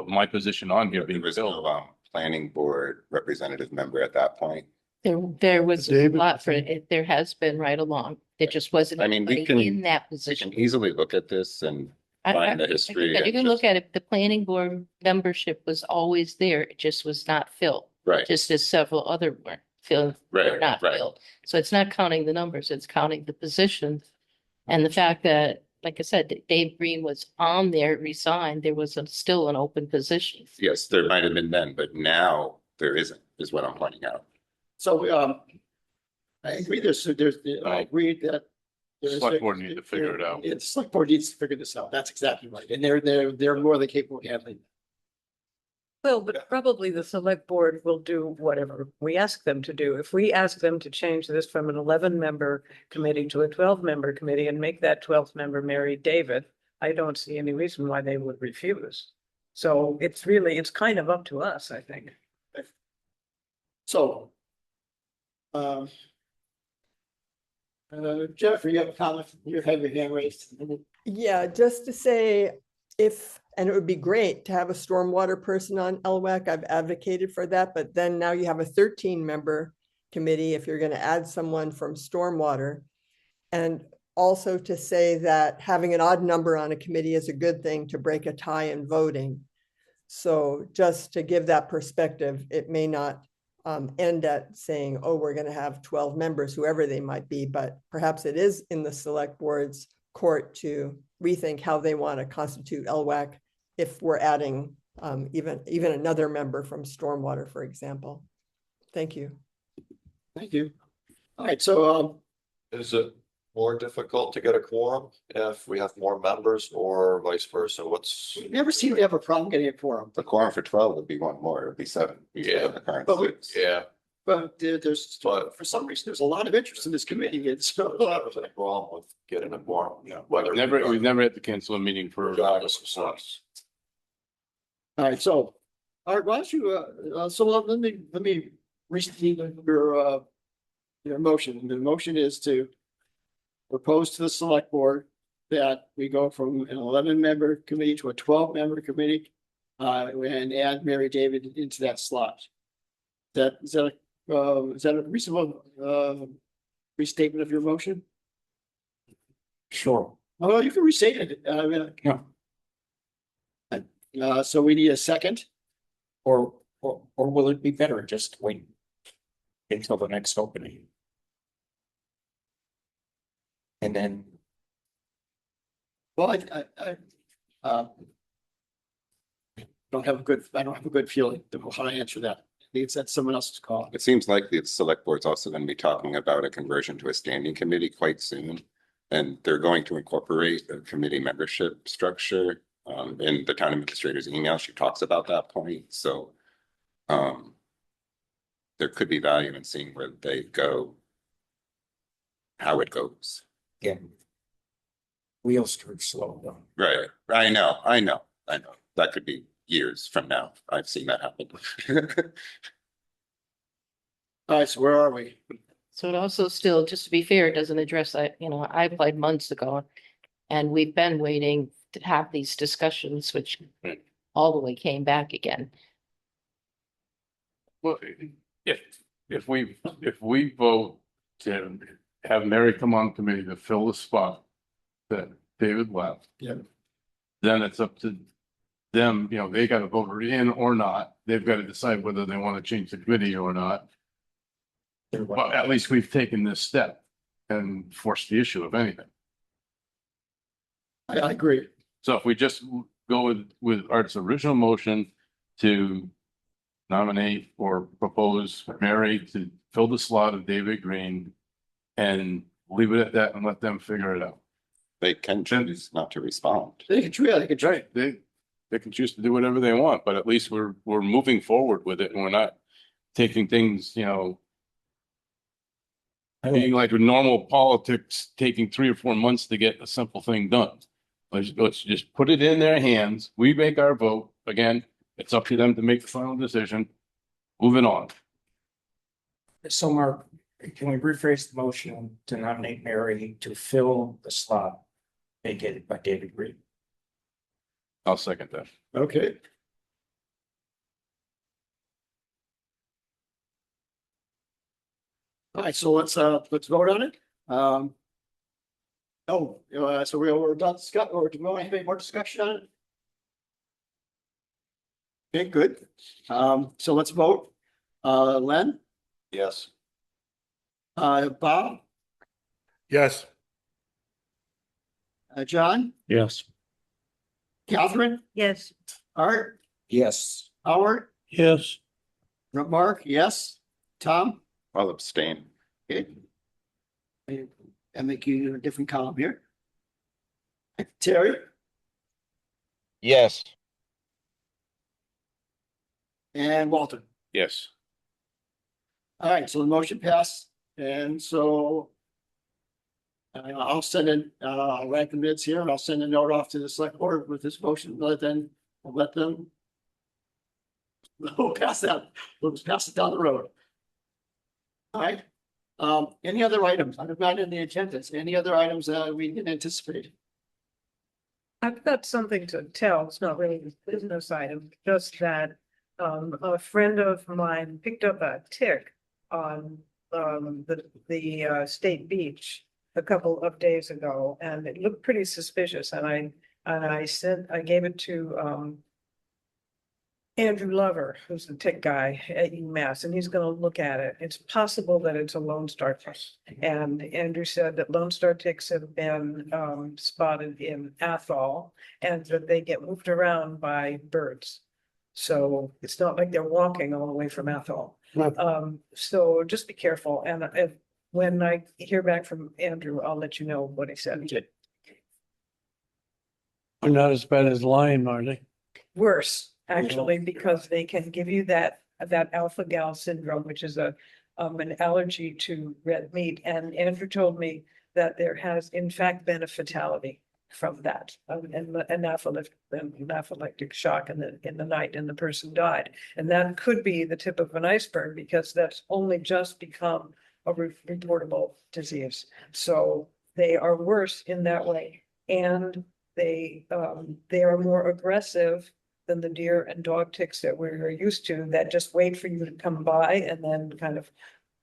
my position on here There being was filled. no planning board representative member at that point. There was a David? lot for it. There has been right along. There just wasn't I mean, we anybody can- in that We position. can easily look at this and I- find the I history. think that You and can just- look at it. The planning board membership was always there. It just was not filled, Right, just as several other weren't filled or right, not right. filled. So it's not counting the numbers, it's counting the positions. And the fact that, like I said, that Dave Green was on there, resigned, there was still an open position. Yes, there might have been then, but now there isn't, is what I'm pointing out. So, I agree, I agree that. Select board need to figure it out. The select board needs to figure this out. That's exactly right. And they're more than capable of handling. Well, but probably the select board will do whatever we ask them to do. If we ask them to change this from an 11-member committee to a 12-member committee and make that 12th member Mary David, I don't see any reason why they would refuse. So it's kind of up to us, I think. So. Jennifer, you have a comment? You have your hand raised. Yeah, just to say and it would be great to have a stormwater person on LWAC. I've advocated for that, but then now you have a 13-member committee if you're going to add someone from stormwater. And also to say that having an odd number on a committee is a good thing to break a tie in voting. So just to give that perspective, it may not end at saying, oh, we're going to have 12 members, whoever they might be, but perhaps it is in the select board's court to rethink how they want to constitute LWAC if we're adding even another member from stormwater, for example. Thank you. Thank you. All right, so Is it more difficult to get a quorum if we have more members or vice versa? we never seem to have a problem getting a quorum. The quorum for 12 would be one more, it would be 7. instead of the current But 6. Yeah. But there's, for some reason, there's a lot of interest in this committee. It's That was a problem with getting a quorum. Yeah, Whether. we've never had to cancel a meeting for. Regardless of size. all right. So, all right, why don't you, so let me restate your motion. The motion is to propose to the select board that we go from an 11-member committee to a 12-member committee and add Mary David into that slot. Is that a reasonable restatement of your motion? Sure. Oh, well, you can restate it. So we need a second. Or will it be better just wait until the next opening? And then, Well, I don't have a good feeling about how to answer that. I think that's someone else's call. It seems like the select board's also going to be talking about a conversion to a standing committee quite soon. And they're going to incorporate a committee membership structure. In the town administrator's email, she talks about that point, so. There could be value in seeing where they go. How it goes. again, wheels turn slow though. Right, I know. That could be years from now. I've seen that happen. All right, so where are we? So it also still, just to be fair, it doesn't address that, I applied months ago. And we've been waiting to have these discussions, which Right. all the way came back again. Well, if we vote to have Mary come on committee to fill the spot that David left. Yeah. Then it's up to them, you know, they gotta vote her in or not. They've got to decide whether they want to change the committee or not. But at least we've taken this step and forced the issue of anything. I agree. So if we just go with Art's original motion to nominate or propose Mary to fill the slot of David Green and leave it at that and let them figure it out. They can choose not to respond. They can try, they can try. Right, they can choose to do whatever they want, but at least we're moving forward with it and we're not taking things, you know, being like with normal politics, taking 3 or 4 months to get a simple thing done. Let's just put it in their hands. We make our vote. Again, it's up to them to make the final decision. Moving on. So Mark, can we rephrase the motion to nominate Mary to fill the slot vacated by David Green? I'll second that. Okay. All right, so let's vote on it. So we're done discuss, or do we want to have any more discussion on it? Okay, good. So let's vote. Len, Yes. Bob, Yes. John, Yes. Catherine, Yes. Art, Yes. Howard, Yes. Mark, yes, Tom. I'll abstain. Okay. And make you a different column here. Terry Yes. and Walter. Yes. All right, so the motion passed, and so I'll send in, I'll write the minutes here, and I'll send a note off to the select board with this motion, let them. We'll pass that, we'll just pass it down the road. All right, any other items? I'm not in the agendas, any other items that we didn't anticipate? I've got something to tell. It's not really a business item, just that a friend of mine picked up a tick on the state beach a couple of days ago, and it looked pretty suspicious. And I gave it to Andrew Lover, who's the tick guy at UMass, and he's gonna look at it. It's possible that it's a Lone Star tick. And Andrew said that Lone Star ticks have been spotted in Athol and that they get moved around by birds. So it's not like they're walking all the way from Athol. So just be careful. And when I hear back from Andrew, I'll let you know what he said. They're not as bad as lion, are they? Worse, actually, because they can give you that alpha gal syndrome, which is an allergy to red meat. And Andrew told me that there has in fact been a fatality from that, an anaphylactic shock in the night, and the person died. And that could be the tip of an iceberg, because that's only just become a reportable disease. So they are worse in that way, and they are more aggressive than the deer and dog ticks that we're used to, that just wait for you to come by and then kind of,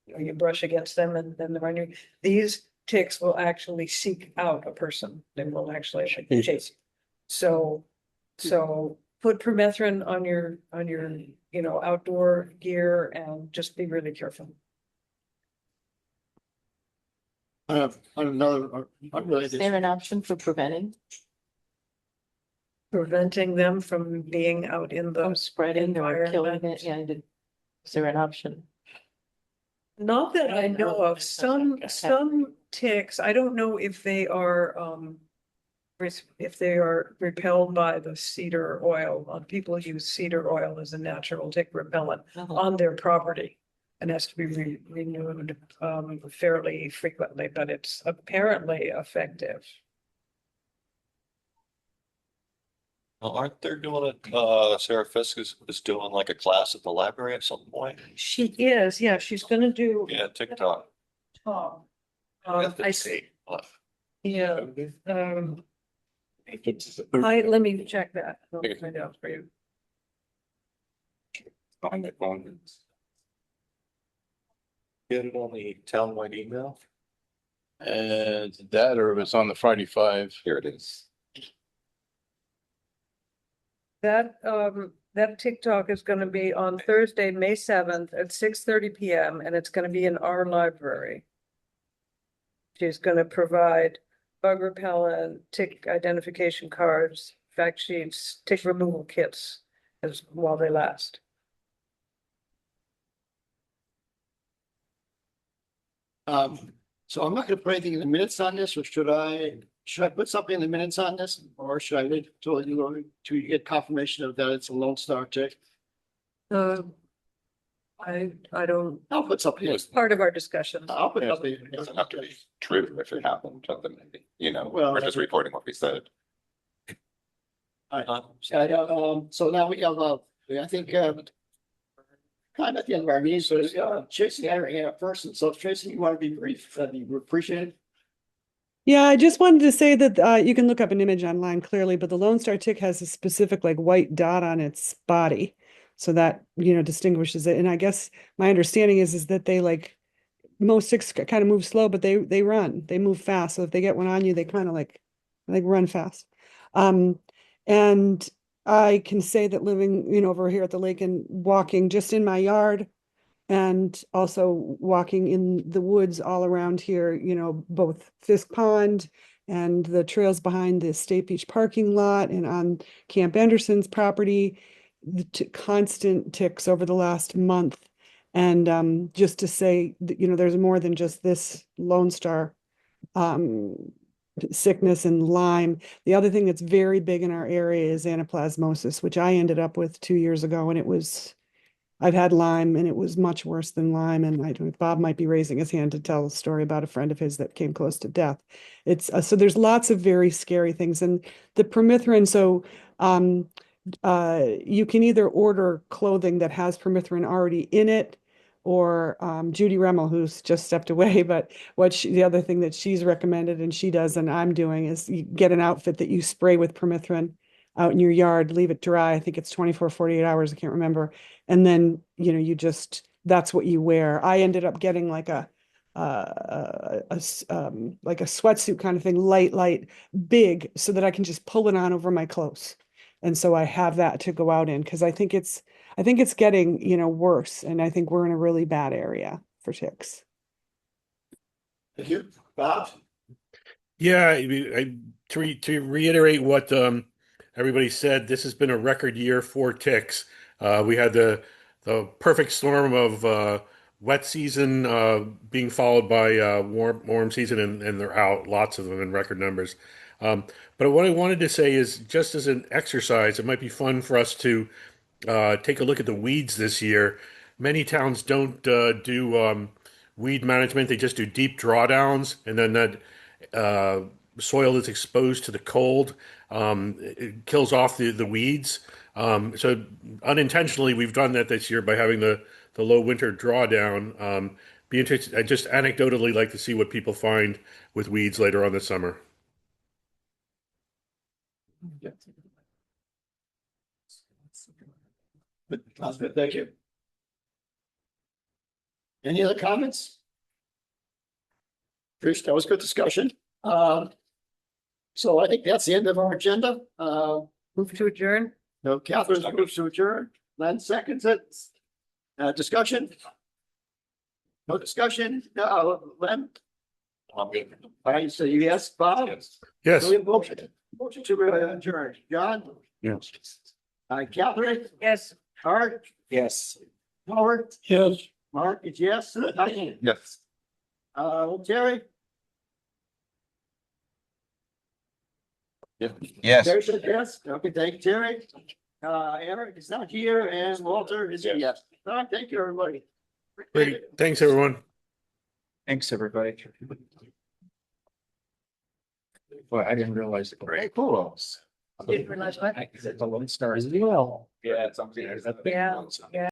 you brush against them and then they're on you. These ticks will actually seek out a person. They will actually chase you. So put permethrin on your outdoor gear and just be really careful. Another, Is there an option for preventing Preventing them from being out in the from spreading or killing environment. it? Yeah, is there an option? Not that I know of. Some ticks, I don't know if they are repelled by the cedar oil. People use cedar oil as a natural tick repellent on their property. And has to be renewed fairly frequently, but it's apparently effective. Well, aren't they doing it, Sarah Fisk is doing like a class at the library at some point? She is, yeah, she's gonna do. Yeah, TikTok. Tom. I I see. Yeah, make it to Let me check that. I'll find out for you. On the phone. Get it on the townwide email. And that, or if it's on the Friday 5. Here it is. That TikTok is gonna be on Thursday, May 7th at 6:30 PM, and it's gonna be in our library. She's gonna provide bug repellent, tick identification cards, fact sheets, tick removal kits as while they last. So I'm not gonna put anything in the minutes on this, or should I put something in the minutes on this? Or should I wait till to get confirmation of that it's a Lone Star tick? I don't, I'll put something. it's part of our discussion. I'll put Yeah. something. It doesn't have to be true if it happened, but then maybe, Well, we're just reporting what we said. So now we have, I think, kind of at the end of our meeting, so, Tracy, I had a person, so Tracy, you want to be brief, that'd be appreciated. Yeah, I just wanted to say that you can look up an image online clearly, but the Lone Star tick has a specific like white dot on its body. So that, distinguishes it. And I guess my understanding is that they like most ticks kind of move slow, but they move fast. So if they get one on you, they kind of like run fast. And I can say that living, over here at the lake and walking just in my yard and also walking in the woods all around here, both Fisk Pond and the trails behind the State Beach parking lot and on Camp Anderson's property, the constant ticks over the last month. And just to say that, there's more than just this Lone Star sickness and Lyme. The other thing that's very big in our area is anaplasmosis, which I ended up with 2 years ago, and I've had Lyme and it was much worse than Lyme. And Bob might be raising his hand to tell a story about a friend of his that came close to death. It's so there's lots of very scary things. And the permethrin, you can either order clothing that has permethrin already in it, or Judy Remmel, who's just stepped away, but the other thing that she's recommended and she does and I'm doing is you get an outfit that you spray with permethrin out in your yard, leave it dry. I think it's 24, 48 hours. I can't remember. And then, that's what you wear. I ended up getting like a sweatsuit kind of thing, light, big, so that I can just pull it on over my clothes. And so I have that to go out in because I think it's getting, worse. And I think we're in a really bad area for ticks. Thank you, Bob. Yeah, to reiterate what everybody said, this has been a record year for ticks. We had the perfect storm of wet season being followed by warm season, and they're out, lots of them in record numbers. But what I wanted to say is, just as an exercise, it might be fun for us to take a look at the weeds this year. Many towns don't do weed management; they just do deep drawdowns, and then that soil is exposed to the cold. It kills off the weeds. So unintentionally, we've done that this year by having the low winter drawdown. Be interested. I just anecdotally like to see what people find with weeds later on this summer. Thank you. Any other comments? Trish, that was good discussion. So I think that's the end of our agenda. Move to adjourn. No, Catherine moves to adjourn. Len seconds it. Discussion? No discussion? No, Len? I'm good. All right, so yes, Bob? Yes. So we have motion to adjourn. John? Yes. Catherine? Yes. Art? Yes. Howard? Yes. Mark is yes. Diane? Yes. Terry? Yes. Terry said yes. Okay, thank you, Terry. Eric is not here and Walter is a yes. All right, thank you, everybody. Great. Thanks, everyone. Thanks, everybody. Boy, I didn't realize it. Very cool. Didn't realize what? The Lone Star as well. Yeah, it's something. Yeah, yeah.